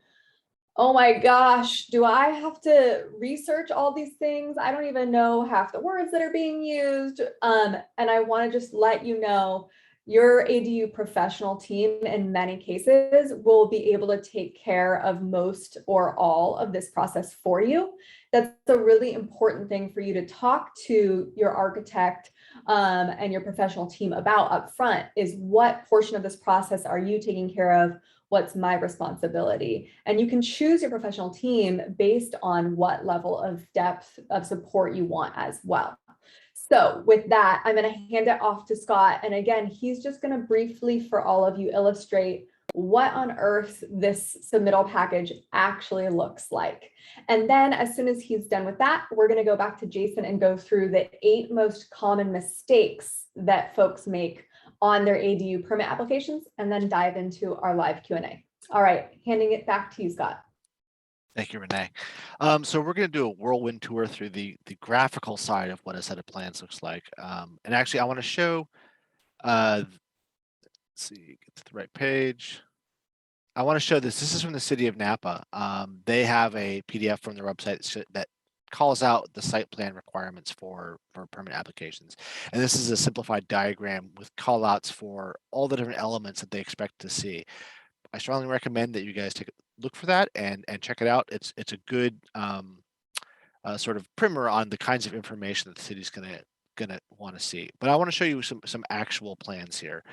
oh my gosh, do I have to research all these things? I don't even know half the words that are being used. And I want to just let you know, your ADU professional team in many cases will be able to take care of most or all of this process for you. That's a really important thing for you to talk to your architect and your professional team about up front, is what portion of this process are you taking care of? What's my responsibility? And you can choose your professional team based on what level of depth of support you want as well. So with that, I'm going to hand it off to Scott. And again, he's just going to briefly, for all of you, illustrate what on earth this submittal package actually looks like. And then as soon as he's done with that, we're going to go back to Jason and go through the 8 most common mistakes that folks make on their ADU permit applications, and then dive into our live Q&A. All right, handing it back to you, Scott. Thank you, Renee. So we're going to do a whirlwind tour through the graphical side of what a set of plans looks like. And actually, I want to show, let's see, get to the right page. I want to show this. This is from the city of Napa. They have a PDF from their website that calls out the site plan requirements for permit applications. And this is a simplified diagram with call outs for all the different elements that they expect to see. I strongly recommend that you guys take a look for that and check it out. It's a good sort of primer on the kinds of information that the city's gonna want to see. But I want to show you some actual plans here.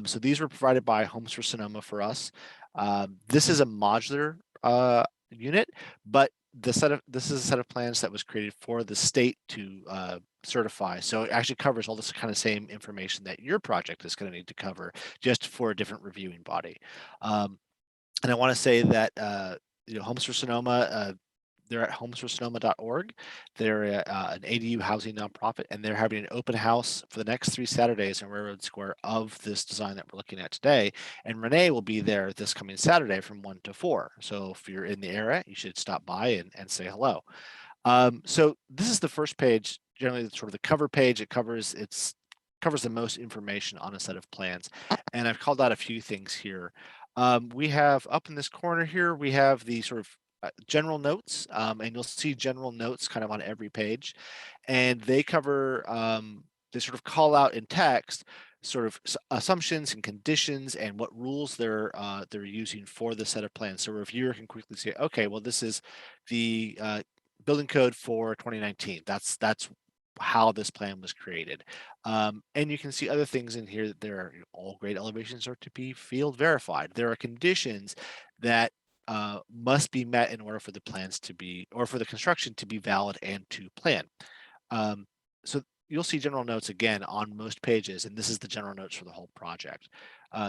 So these were provided by Homes for Sonoma for us. This is a modular unit, but this is a set of plans that was created for the state to certify. So it actually covers all this kind of same information that your project is going to need to cover, just for a different reviewing body. And I want to say that Homes for Sonoma, they're at homesforsonoma.org. They're an ADU housing nonprofit, and they're having an open house for the next 3 Saturdays in Railroad Square of this design that we're looking at today. And Renee will be there this coming Saturday from 1 to 4. So if you're in the area, you should stop by and say hello. So this is the first page, generally sort of the cover page. It covers the most information on a set of plans. And I've called out a few things here. We have up in this corner here, we have the sort of general notes, and you'll see general notes kind of on every page, and they cover they sort of call out in text sort of assumptions and conditions and what rules they're using for the set of plans. So a reviewer can quickly say, okay, well, this is the building code for 2019. That's how this plan was created. And you can see other things in here that there are all grade elevations are to be field verified. There are conditions that must be met in order for the plans to be, or for the construction to be valid and to plan. So you'll see general notes again on most pages, and this is the general notes for the whole project.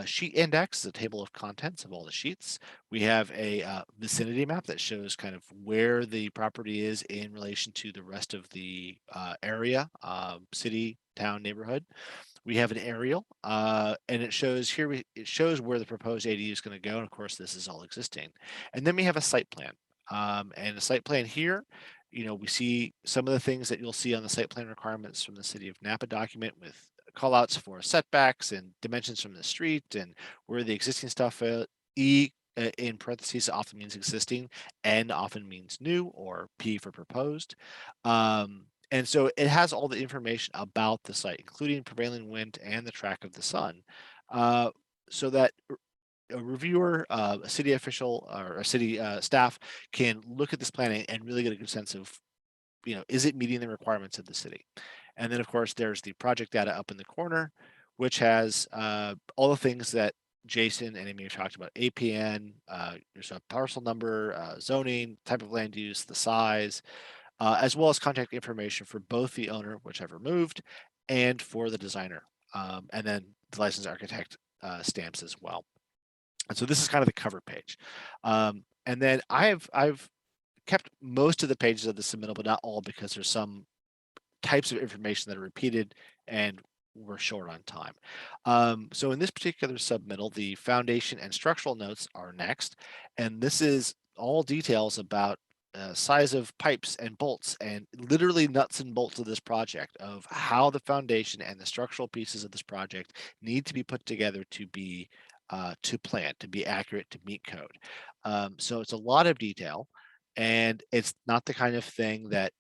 Sheet index is a table of contents of all the sheets. We have a vicinity map that shows kind of where the property is in relation to the rest of the area, city, town, neighborhood. We have an aerial, and it shows here, it shows where the proposed ADU is going to go. And of course, this is all existing. And then we have a site plan. And the site plan here, we see some of the things that you'll see on the site plan requirements from the City of Napa document with callouts for setbacks and dimensions from the street and where the existing stuff in parentheses often means existing, N often means new, or P for proposed. And so it has all the information about the site, including prevailing wind and the track of the sun, so that a reviewer, a city official, or a city staff can look at this planning and really get a good sense of, is it meeting the requirements of the city? And then, of course, there's the project data up in the corner, which has all the things that Jason and Amy have talked about: APN, there's a parcel number, zoning, type of land use, the size, as well as contact information for both the owner, whichever moved, and for the designer, and then the licensed architect stamps as well. And so this is kind of the cover page. And then I've kept most of the pages of the submittal, but not all, because there's some types of information that are repeated and we're short on time. So in this particular submittal, the foundation and structural notes are next. And this is all details about size of pipes and bolts, and literally nuts and bolts of this project, of how the foundation and the structural pieces of this project need to be put together to be to plan, to be accurate, to meet code. So it's a lot of detail, and it's not the kind of thing that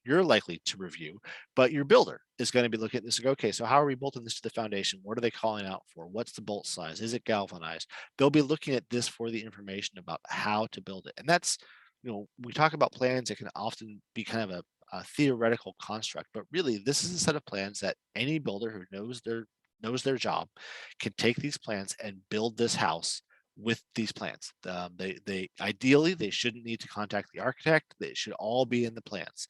you're likely to review, but your builder is going to be looking at this and go, okay, so how are we bolting this to the foundation? What are they calling out for? What's the bolt size? Is it galvanized? They'll be looking at this for the information about how to build it. And that's, we talk about plans that can often be kind of a theoretical construct, but really this is a set of plans that any builder who knows their job can take these plans and build this house with these plans. They ideally, they shouldn't need to contact the architect. They should all be in the plans.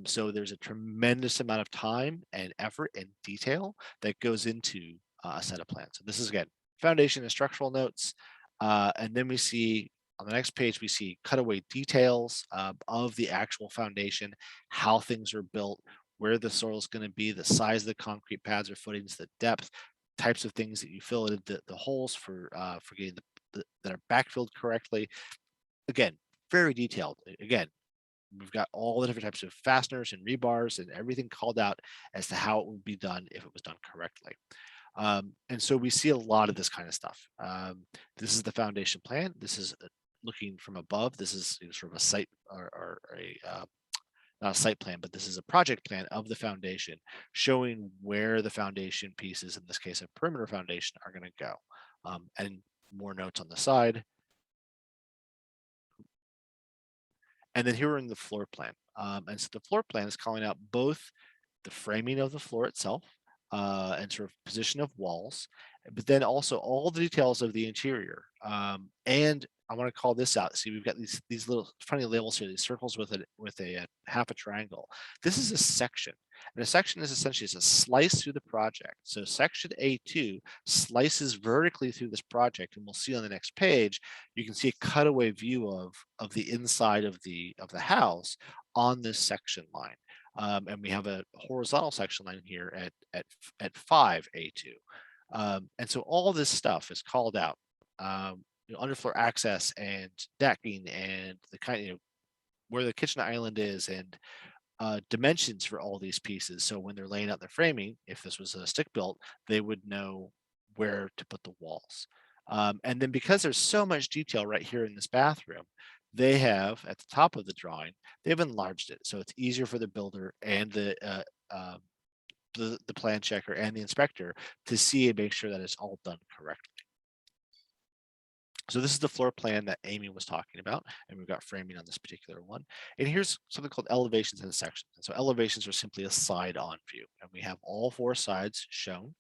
So there's a tremendous amount of time and effort and detail that goes into a set of plans. So this is, again, foundation and structural notes. And then we see on the next page, we see cutaway details of the actual foundation, how things are built, where the soil is going to be, the size of the concrete pads or footings, the depth, types of things that you fill in the holes for getting that are backfilled correctly. Again, very detailed. Again, we've got all the different types of fasteners and rebars and everything called out as to how it would be done if it was done correctly. And so we see a lot of this kind of stuff. This is the foundation plan. This is looking from above. This is sort of a site or not a site plan, but this is a project plan of the foundation, showing where the foundation pieces, in this case a perimeter foundation, are going to go. And more notes on the side. And then here we're in the floor plan. And so the floor plan is calling out both the framing of the floor itself and sort of position of walls, but then also all the details of the interior. And I want to call this out. See, we've got these little funny labels here, these circles with a half a triangle. This is a section, and a section is essentially a slice through the project. So section A2 slices vertically through this project, and we'll see on the next page, you can see a cutaway view of the inside of the house on this section line. And we have a horizontal section line here at 5A2. And so all this stuff is called out. Underfloor access and decking and the kind, where the kitchen island is, and dimensions for all these pieces. So when they're laying out their framing, if this was a stick built, they would know where to put the walls. And then because there's so much detail right here in this bathroom, they have at the top of the drawing, they've enlarged it. So it's easier for the builder and the plan checker and the inspector to see and make sure that it's all done correctly. So this is the floor plan that Amy was talking about, and we've got framing on this particular one. And here's something called elevations and sections. And so elevations are simply a side-on view, and we have all four sides shown.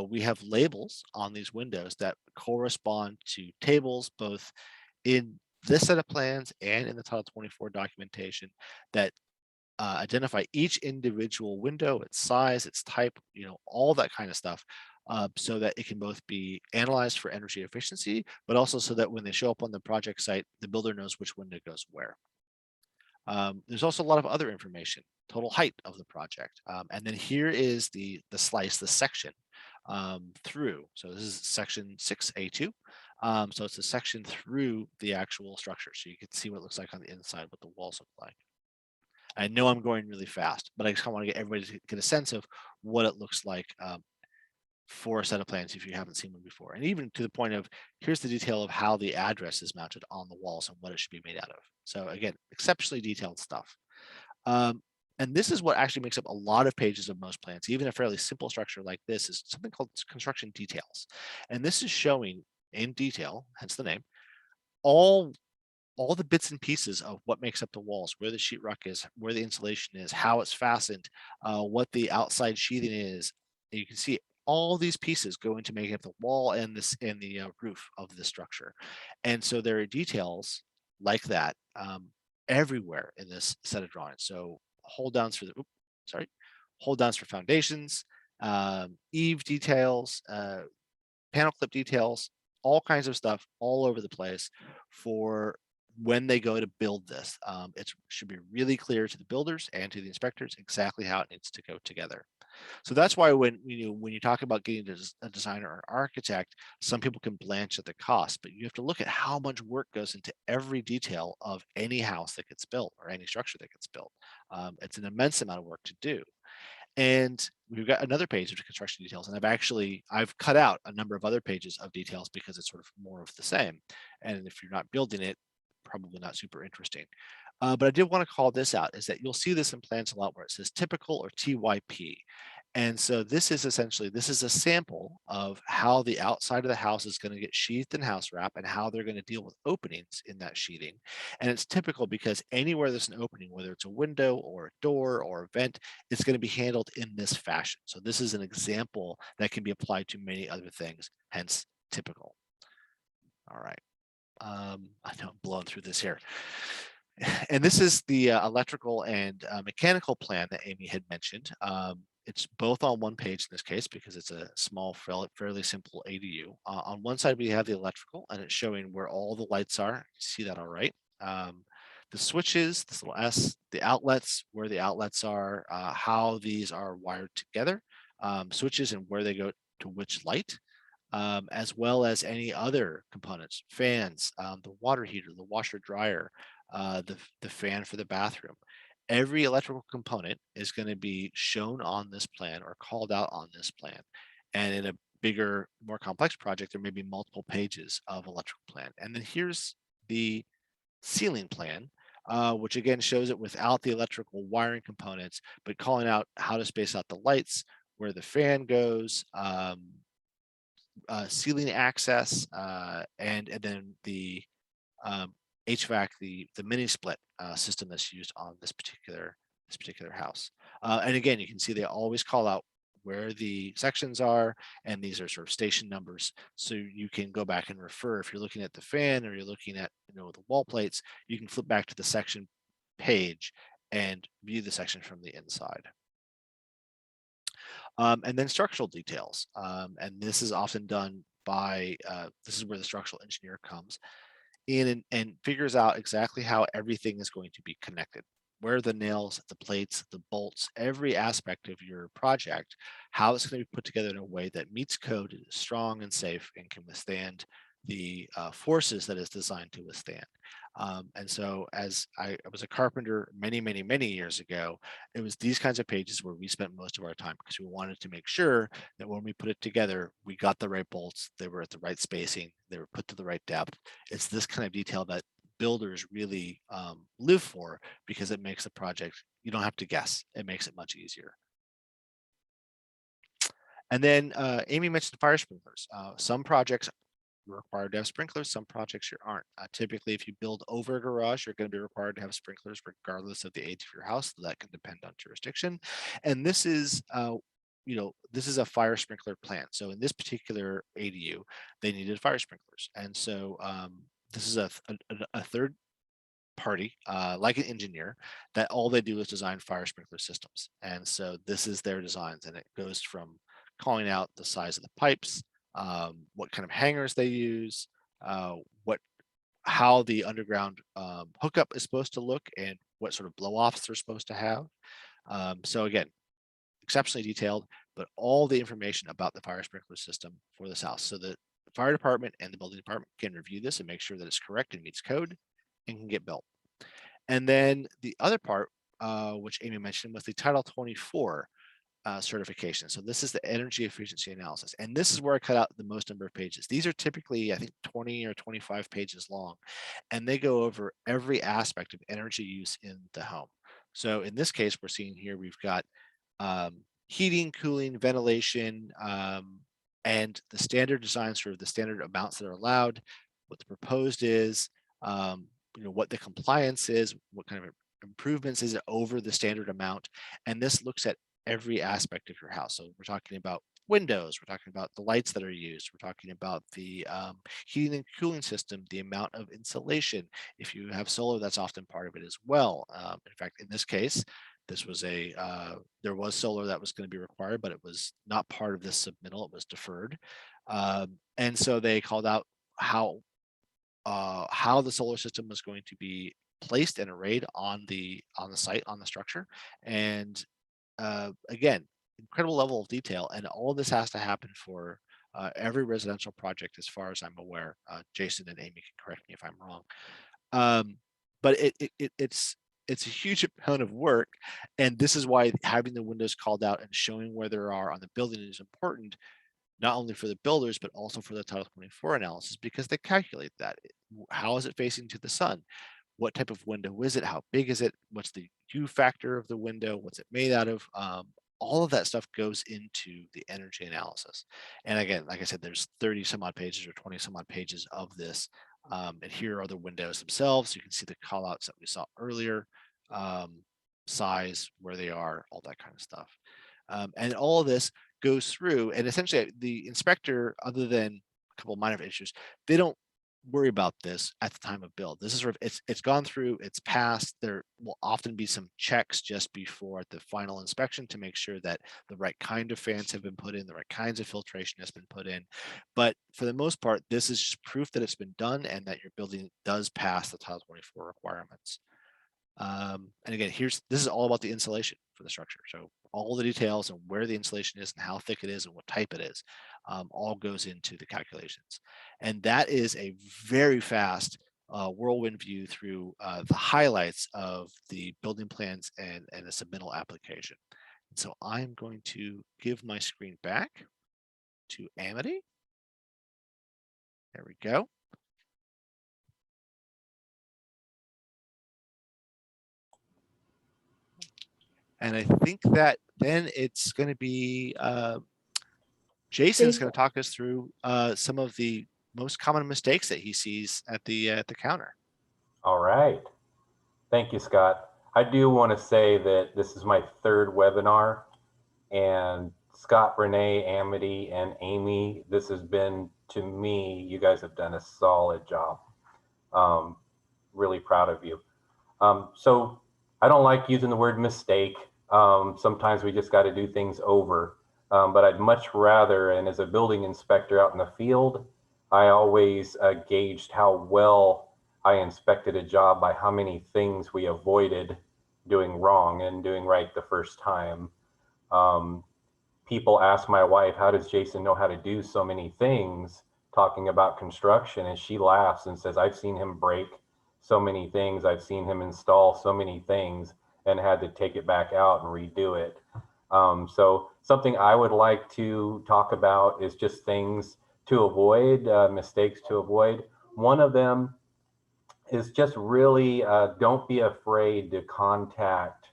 We have labels on these windows that correspond to tables, both in this set of plans and in the Title 24 documentation, that identify each individual window, its size, its type, all that kind of stuff. So that it can both be analyzed for energy efficiency, but also so that when they show up on the project site, the builder knows which window goes where. There's also a lot of other information, total height of the project. And then here is the slice, the section through. So this is section 6A2. So it's a section through the actual structure. So you can see what it looks like on the inside, what the walls look like. I know I'm going really fast, but I just kind of want to get everybody to get a sense of what it looks like for a set of plans if you haven't seen one before. And even to the point of, here's the detail of how the address is mounted on the walls and what it should be made out of. So again, exceptionally detailed stuff. And this is what actually makes up a lot of pages of most plans. Even a fairly simple structure like this is something called construction details. And this is showing in detail, hence the name, all the bits and pieces of what makes up the walls, where the sheetrock is, where the insulation is, how it's fastened, what the outside sheathing is. And you can see all these pieces go into making up the wall and the roof of the structure. And so there are details like that everywhere in this set of drawings. So hold downs for foundations, eave details, panel clip details, all kinds of stuff all over the place for when they go to build this. It should be really clear to the builders and to the inspectors exactly how it needs to go together. So that's why when you talk about getting a designer or architect, some people can blanch at the cost, but you have to look at how much work goes into every detail of any house that gets built or any structure that gets built. It's an immense amount of work to do. And we've got another page of construction details, and I've cut out a number of other pages of details because it's sort of more of the same. And if you're not building it, probably not super interesting. But I did want to call this out, is that you'll see this in plans a lot where it says typical or TYP. And so this is a sample of how the outside of the house is going to get sheathed in house wrap and how they're going to deal with openings in that sheathing. And it's typical because anywhere there's an opening, whether it's a window or a door or a vent, it's going to be handled in this fashion. So this is an example that can be applied to many other things, hence typical. All right. I know I'm blowing through this here. And this is the electrical and mechanical plan that Amy had mentioned. It's both on one page in this case because it's a small, fairly simple ADU. On one side, we have the electrical, and it's showing where all the lights are. You see that all right. The switches, this little S, the outlets, where the outlets are, how these are wired together, switches and where they go to which light. As well as any other components, fans, the water heater, the washer dryer, the fan for the bathroom. Every electrical component is going to be shown on this plan or called out on this plan. And in a bigger, more complex project, there may be multiple pages of electrical plan. And then here's the ceiling plan, which again shows it without the electrical wiring components, but calling out how to space out the lights, where the fan goes, ceiling access, and then the HVAC, the mini split system that's used on this particular house. And again, you can see they always call out where the sections are, and these are sort of station numbers, so you can go back and refer. If you're looking at the fan or you're looking at the wall plates, you can flip back to the section page and view the section from the inside. And then structural details. And this is often done by, this is where the structural engineer comes in and figures out exactly how everything is going to be connected. Where are the nails, the plates, the bolts, every aspect of your project, how it's going to be put together in a way that meets code, is strong and safe, and can withstand the forces that it's designed to withstand. And so as I was a carpenter many years ago, it was these kinds of pages where we spent most of our time because we wanted to make sure that when we put it together, we got the right bolts, they were at the right spacing, they were put to the right depth. It's this kind of detail that builders really live for, because it makes the project, you don't have to guess, it makes it much easier. And then Amy mentioned fire sprinklers. Some projects required to have sprinklers, some projects you aren't. Typically, if you build over a garage, you're going to be required to have sprinklers regardless of the age of your house. So that can depend on jurisdiction. And this is this is a fire sprinkler plan. So in this particular ADU, they needed fire sprinklers. And so this is a third party, like an engineer, that all they do is design fire sprinkler systems. And so this is their designs, and it goes from calling out the size of the pipes, what kind of hangers they use, how the underground hookup is supposed to look and what sort of blow-offs they're supposed to have. So again, exceptionally detailed, but all the information about the fire sprinkler system for this house, so that the fire department and the building department can review this and make sure that it's correct and meets code and can get built. And then the other part, which Amy mentioned, was the Title 24 certification. So this is the energy efficiency analysis. And this is where I cut out the most number of pages. These are typically, I think, 20 or 25 pages long, and they go over every aspect of energy use in the home. So in this case, we're seeing here, we've got heating, cooling, ventilation, and the standard design, sort of the standard amounts that are allowed, what the proposed is, what the compliance is, what kind of improvements is it over the standard amount. And this looks at every aspect of your house. So we're talking about windows, we're talking about the lights that are used, we're talking about the heating and cooling system, the amount of insulation. If you have solar, that's often part of it as well. In fact, in this case, this was there was solar that was going to be required, but it was not part of this submittal, it was deferred. And so they called out how the solar system was going to be placed and arrayed on the site, on the structure. And again, incredible level of detail, and all of this has to happen for every residential project, as far as I'm aware. Jason and Amy can correct me if I'm wrong. But it's a huge amount of work, and this is why having the windows called out and showing where they are on the building is important, not only for the builders, but also for the Title 24 analysis, because they calculate that. How is it facing to the sun? What type of window is it? How big is it? What's the U factor of the window? What's it made out of? All of that stuff goes into the energy analysis. And again, like I said, there's 30 some odd pages or 20 some odd pages of this. And here are the windows themselves. You can see the call outs that we saw earlier, size, where they are, all that kind of stuff. And all of this goes through, and essentially the inspector, other than a couple of minor issues, they don't worry about this at the time of build. This is sort of, it's gone through, it's passed. There will often be some checks just before the final inspection to make sure that the right kind of fans have been put in, the right kinds of filtration has been put in. But for the most part, this is just proof that it's been done and that your building does pass the Title 24 requirements. And again, this is all about the insulation for the structure. So all the details and where the insulation is and how thick it is and what type it is, all goes into the calculations. And that is a very fast whirlwind view through the highlights of the building plans and a submittal application. And so I'm going to give my screen back to Amity. There we go. And I think that then it's going to be Jason's going to talk us through some of the most common mistakes that he sees at the counter. All right. Thank you, Scott. I do want to say that this is my third webinar, and Scott, Renee, Amity, and Amy, this has been, to me, you guys have done a solid job. Really proud of you. So I don't like using the word mistake. Sometimes we just got to do things over. But I'd much rather, and as a building inspector out in the field, I always gauged how well I inspected a job by how many things we avoided doing wrong and doing right the first time. People ask my wife, how does Jason know how to do so many things, talking about construction? And she laughs and says, I've seen him break so many things. I've seen him install so many things and had to take it back out and redo it. So something I would like to talk about is just things to avoid, mistakes to avoid. One of them is just really don't be afraid to contact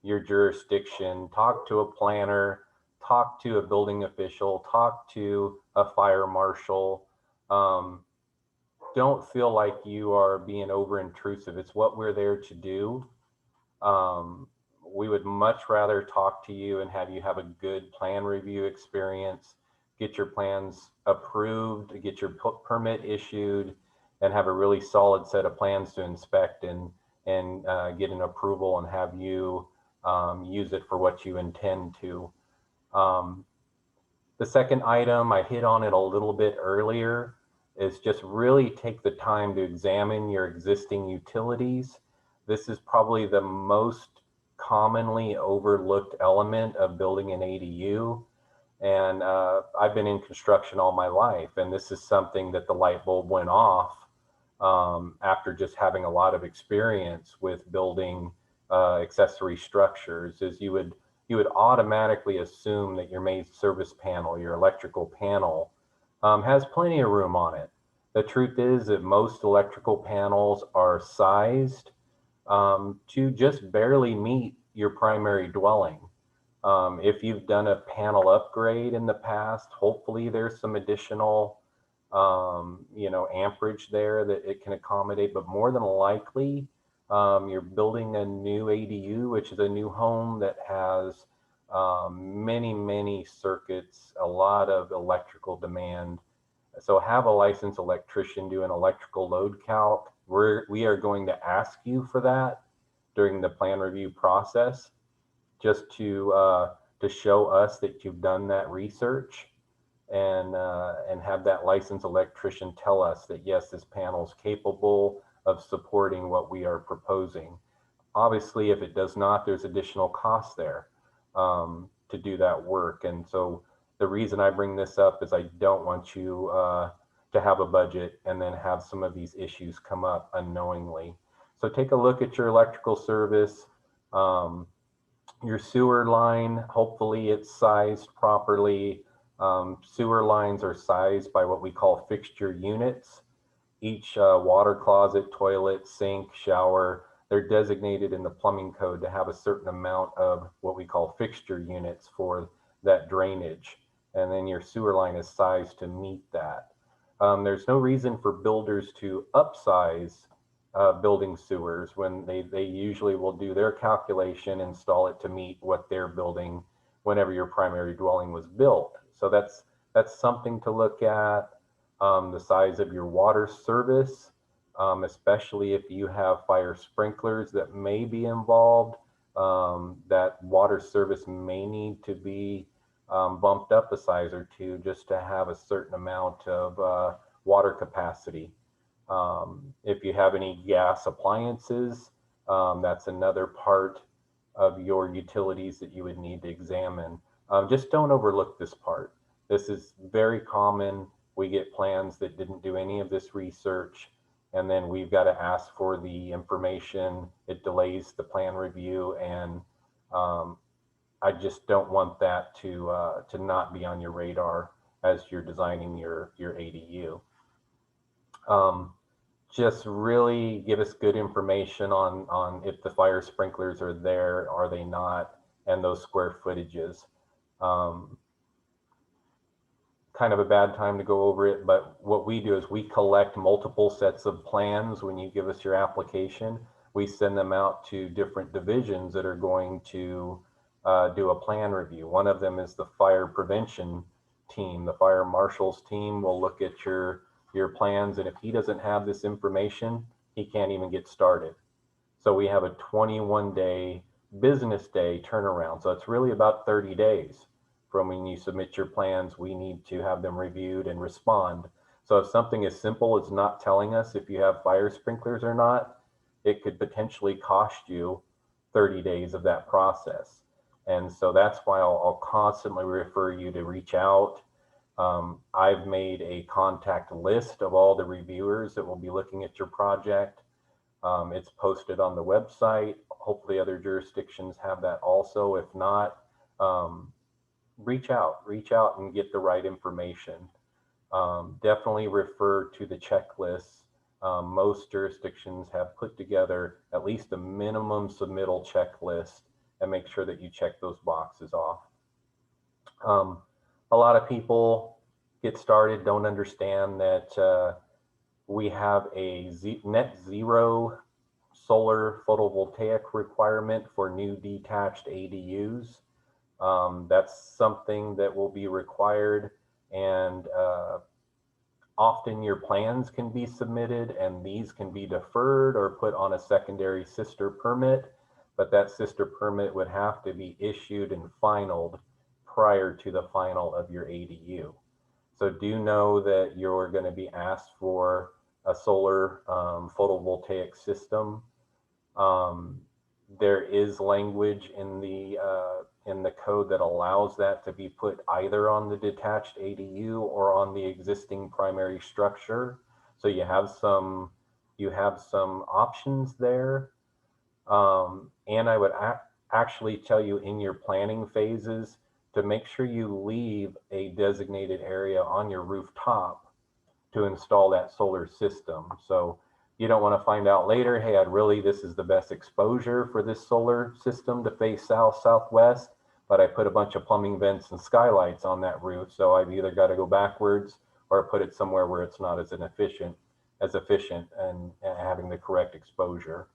your jurisdiction, talk to a planner, talk to a building official, talk to a fire marshal. Don't feel like you are being over intrusive. It's what we're there to do. We would much rather talk to you and have you have a good plan review experience, get your plans approved, get your permit issued, and have a really solid set of plans to inspect and get an approval and have you use it for what you intend to. The second item, I hit on it a little bit earlier, is just really take the time to examine your existing utilities. This is probably the most commonly overlooked element of building an ADU. And I've been in construction all my life, and this is something that the light bulb went off after just having a lot of experience with building accessory structures. Is you would automatically assume that your main service panel, your electrical panel, has plenty of room on it. The truth is that most electrical panels are sized to just barely meet your primary dwelling. If you've done a panel upgrade in the past, hopefully there's some additional amperage there that it can accommodate, but more than likely, you're building a new ADU, which is a new home that has many circuits, a lot of electrical demand. So have a licensed electrician do an electrical load calc. We are going to ask you for that during the plan review process, just to show us that you've done that research, and have that licensed electrician tell us that yes, this panel is capable of supporting what we are proposing. Obviously, if it does not, there's additional costs there to do that work. And so the reason I bring this up is I don't want you to have a budget and then have some of these issues come up unknowingly. So take a look at your electrical service, your sewer line. Hopefully it's sized properly. Sewer lines are sized by what we call fixture units. Each water closet, toilet, sink, shower, they're designated in the plumbing code to have a certain amount of what we call fixture units for that drainage. And then your sewer line is sized to meet that. There's no reason for builders to upsize building sewers when they usually will do their calculation, install it to meet what they're building whenever your primary dwelling was built. So that's something to look at. The size of your water service, especially if you have fire sprinklers that may be involved, that water service may need to be bumped up a size or two just to have a certain amount of water capacity. If you have any gas appliances, that's another part of your utilities that you would need to examine. Just don't overlook this part. This is very common. We get plans that didn't do any of this research, and then we've got to ask for the information. It delays the plan review, and I just don't want that to not be on your radar as you're designing your ADU. Just really give us good information on if the fire sprinklers are there, are they not, and those square footages. Kind of a bad time to go over it, but what we do is we collect multiple sets of plans. When you give us your application, we send them out to different divisions that are going to do a plan review. One of them is the fire prevention team. The fire marshal's team will look at your plans, and if he doesn't have this information, he can't even get started. So we have a 21-day business day turnaround. So it's really about 30 days from when you submit your plans. We need to have them reviewed and respond. So if something as simple as not telling us if you have fire sprinklers or not, it could potentially cost you 30 days of that process. And so that's why I'll constantly refer you to reach out. I've made a contact list of all the reviewers that will be looking at your project. It's posted on the website. Hopefully other jurisdictions have that also. If not, reach out and get the right information. Definitely refer to the checklist. Most jurisdictions have put together at least a minimum submittal checklist, and make sure that you check those boxes off. A lot of people get started, don't understand that we have a net zero solar photovoltaic requirement for new detached ADUs. That's something that will be required, and often your plans can be submitted and these can be deferred or put on a secondary sister permit, but that sister permit would have to be issued and finalized prior to the final of your ADU. So do know that you're going to be asked for a solar photovoltaic system. There is language in the code that allows that to be put either on the detached ADU or on the existing primary structure. So you have some options there. And I would actually tell you in your planning phases to make sure you leave a designated area on your rooftop to install that solar system. So you don't want to find out later, hey, this is the best exposure for this solar system to face south, southwest, but I put a bunch of plumbing vents and skylights on that roof. So I've either got to go backwards or put it somewhere where it's not as efficient and having the correct exposure.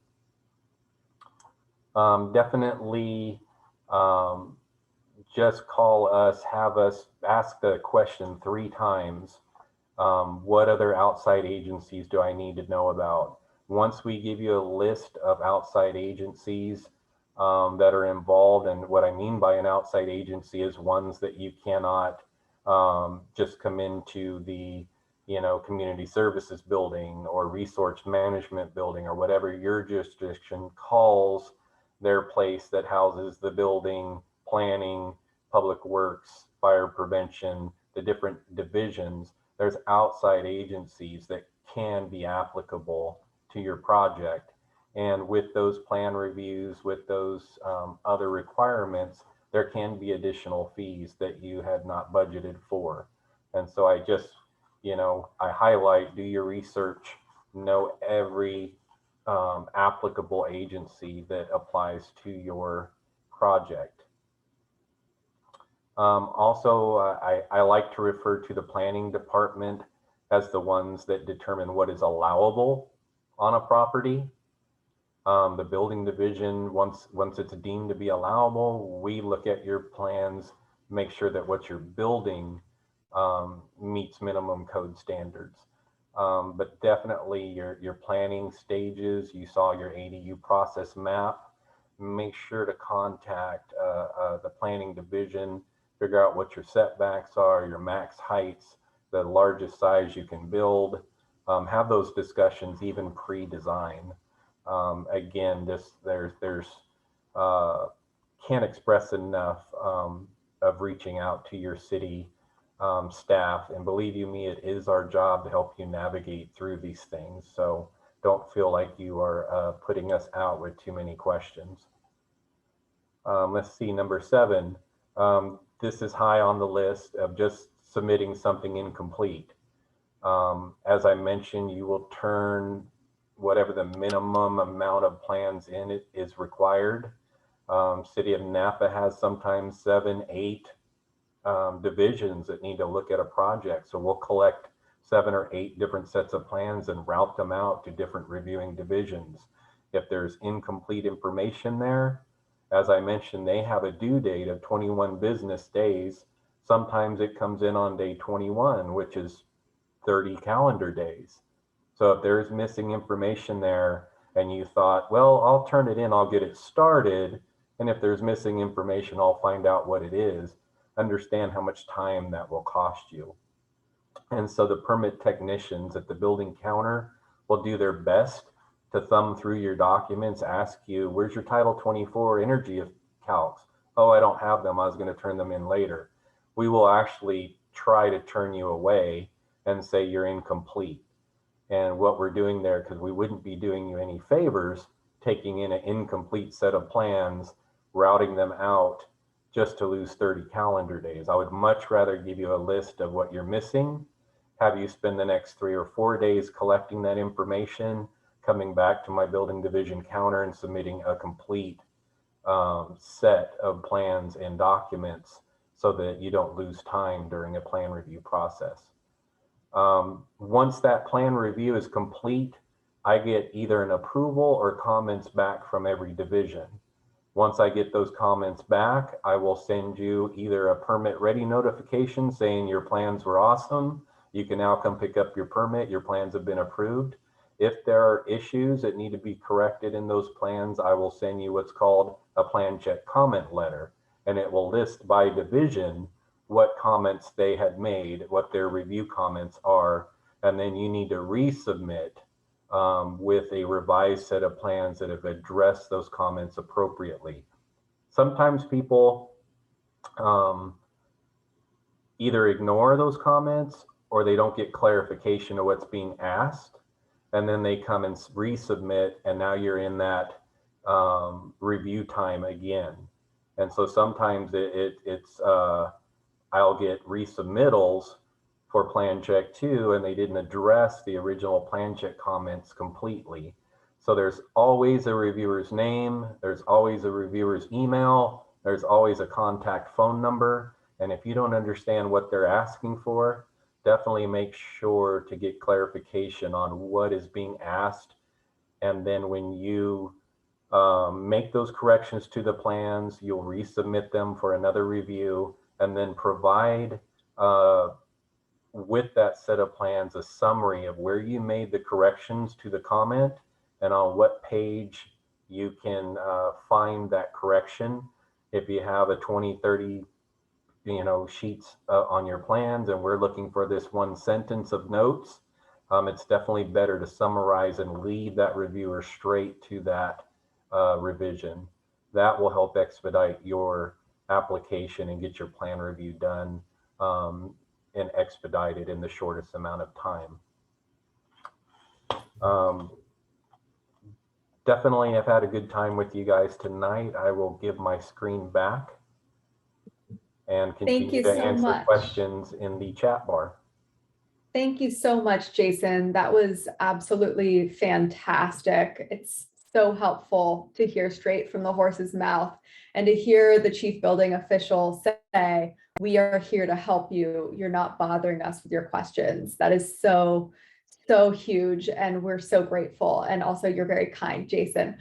Definitely just call us, have us ask the question 3 times. What other outside agencies do I need to know about? Once we give you a list of outside agencies that are involved, and what I mean by an outside agency is ones that you cannot just come into the community services building or resource management building or whatever your jurisdiction calls their place that houses the building, planning, public works, fire prevention, the different divisions. There's outside agencies that can be applicable to your project. And with those plan reviews, with those other requirements, there can be additional fees that you had not budgeted for. And so I just, I highlight, do your research, know every applicable agency that applies to your project. Also, I like to refer to the planning department as the ones that determine what is allowable on a property. The building division, once it's deemed to be allowable, we look at your plans, make sure that what you're building meets minimum code standards. But definitely your planning stages, you saw your ADU process map, make sure to contact the planning division, figure out what your setbacks are, your max heights, the largest size you can build, have those discussions even pre-design. Again, can't express enough of reaching out to your city staff, and believe you me, it is our job to help you navigate through these things. So don't feel like you are putting us out with too many questions. Let's see, number 7. This is high on the list of just submitting something incomplete. As I mentioned, you will turn whatever the minimum amount of plans in it is required. City of Napa has sometimes 7, 8 divisions that need to look at a project. So we'll collect 7 or 8 different sets of plans and route them out to different reviewing divisions. If there's incomplete information there, as I mentioned, they have a due date of 21 business days. Sometimes it comes in on day 21, which is 30 calendar days. So if there's missing information there and you thought, well, I'll turn it in, I'll get it started, and if there's missing information, I'll find out what it is, understand how much time that will cost you. And so the permit technicians at the building counter will do their best to thumb through your documents, ask you, where's your Title 24 energy calcs? Oh, I don't have them, I was going to turn them in later. We will actually try to turn you away and say you're incomplete. And what we're doing there, because we wouldn't be doing you any favors, taking in an incomplete set of plans, routing them out just to lose 30 calendar days. I would much rather give you a list of what you're missing, have you spend the next 3 or 4 days collecting that information, coming back to my building division counter and submitting a complete set of plans and documents so that you don't lose time during a plan review process. Once that plan review is complete, I get either an approval or comments back from every division. Once I get those comments back, I will send you either a permit ready notification saying your plans were awesome. You can now come pick up your permit. Your plans have been approved. If there are issues that need to be corrected in those plans, I will send you what's called a plan check comment letter, and it will list by division what comments they had made, what their review comments are, and then you need to resubmit with a revised set of plans that have addressed those comments appropriately. Sometimes people either ignore those comments or they don't get clarification of what's being asked, and then they come and resubmit, and now you're in that review time again. And so sometimes it's I'll get resubmittals for plan check 2, and they didn't address the original plan check comments completely. So there's always a reviewer's name, there's always a reviewer's email, there's always a contact phone number. And if you don't understand what they're asking for, definitely make sure to get clarification on what is being asked. And then when you make those corrections to the plans, you'll resubmit them for another review, and then provide with that set of plans a summary of where you made the corrections to the comment and on what page you can find that correction. If you have a 20, 30 sheets on your plans and we're looking for this one sentence of notes, it's definitely better to summarize and lead that reviewer straight to that revision. That will help expedite your application and get your plan review done and expedited in the shortest amount of time. Definitely have had a good time with you guys tonight. I will give my screen back and continue to answer questions in the chat bar. Thank you so much, Jason. That was absolutely fantastic. It's so helpful to hear straight from the horse's mouth and to hear the chief building official say, we are here to help you. You're not bothering us with your questions. That is so huge, and we're so grateful. And also, you're very kind, Jason.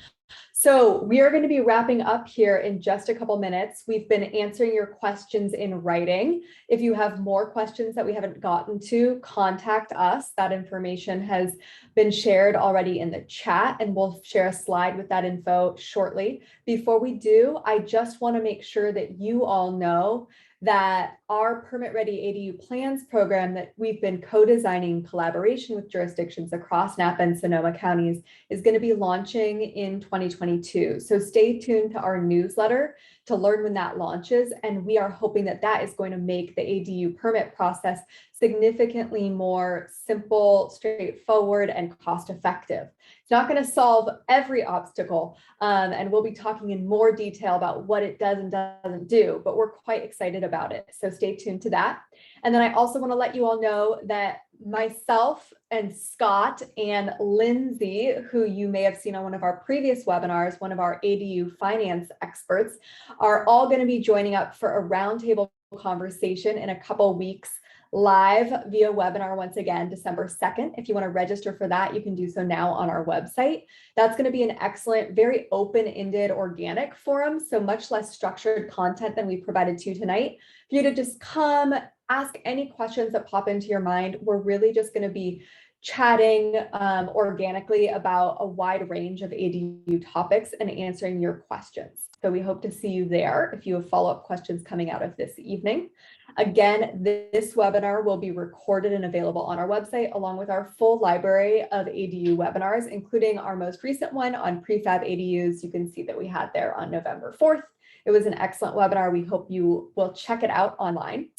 So we are going to be wrapping up here in just a couple minutes. We've been answering your questions in writing. If you have more questions that we haven't gotten to, contact us. That information has been shared already in the chat, and we'll share a slide with that info shortly. Before we do, I just want to make sure that you all know that our Permit Ready ADU Plans program that we've been co-designing in collaboration with jurisdictions across Napa and Sonoma counties is going to be launching in 2022. So stay tuned to our newsletter to learn when that launches. And we are hoping that that is going to make the ADU permit process significantly more simple, straightforward, and cost-effective. It's not going to solve every obstacle, and we'll be talking in more detail about what it does and doesn't do, but we're quite excited about it. So stay tuned to that. And then I also want to let you all know that myself and Scott and Lindsay, who you may have seen on one of our previous webinars, one of our ADU finance experts, are all going to be joining up for a roundtable conversation in a couple weeks, live via webinar once again, December 2nd. If you want to register for that, you can do so now on our website. That's going to be an excellent, very open-ended, organic forum, so much less structured content than we provided to you tonight. For you to just come, ask any questions that pop into your mind. We're really just going to be chatting organically about a wide range of ADU topics and answering your questions. So we hope to see you there if you have follow-up questions coming out of this evening. Again, this webinar will be recorded and available on our website, along with our full library of ADU webinars, including our most recent one on prefab ADUs. You can see that we had there on November 4th. It was an excellent webinar. We hope you will check it out online.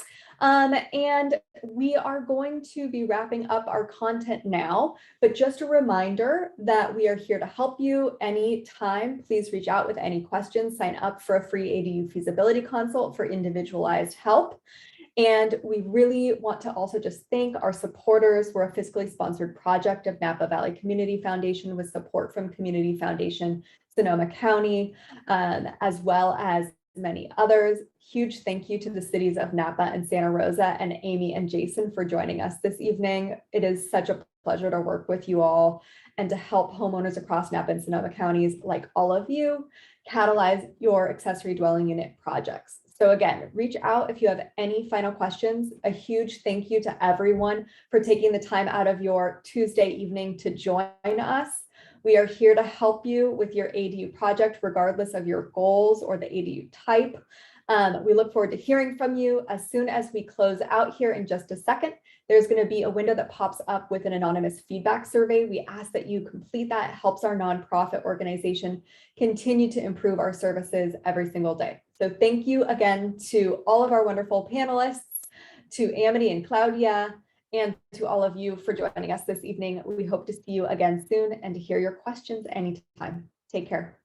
And we are going to be wrapping up our content now, but just a reminder that we are here to help you anytime. Please reach out with any questions, sign up for a free ADU feasibility consult for individualized help. And we really want to also just thank our supporters. We're a fiscally sponsored project of Napa Valley Community Foundation with support from Community Foundation, Sonoma County, as well as many others. Huge thank you to the cities of Napa and Santa Rosa and Amy and Jason for joining us this evening. It is such a pleasure to work with you all and to help homeowners across Napa and Sonoma counties like all of you catalyze your accessory dwelling unit projects. So again, reach out if you have any final questions. A huge thank you to everyone for taking the time out of your Tuesday evening to join us. We are here to help you with your ADU project, regardless of your goals or the ADU type. We look forward to hearing from you. As soon as we close out here in just a second, there's going to be a window that pops up with an anonymous feedback survey. We ask that you complete that. It helps our nonprofit organization continue to improve our services every single day. So thank you again to all of our wonderful panelists, to Amity and Claudia, and to all of you for joining us this evening. We hope to see you again soon and to hear your questions anytime. Take care.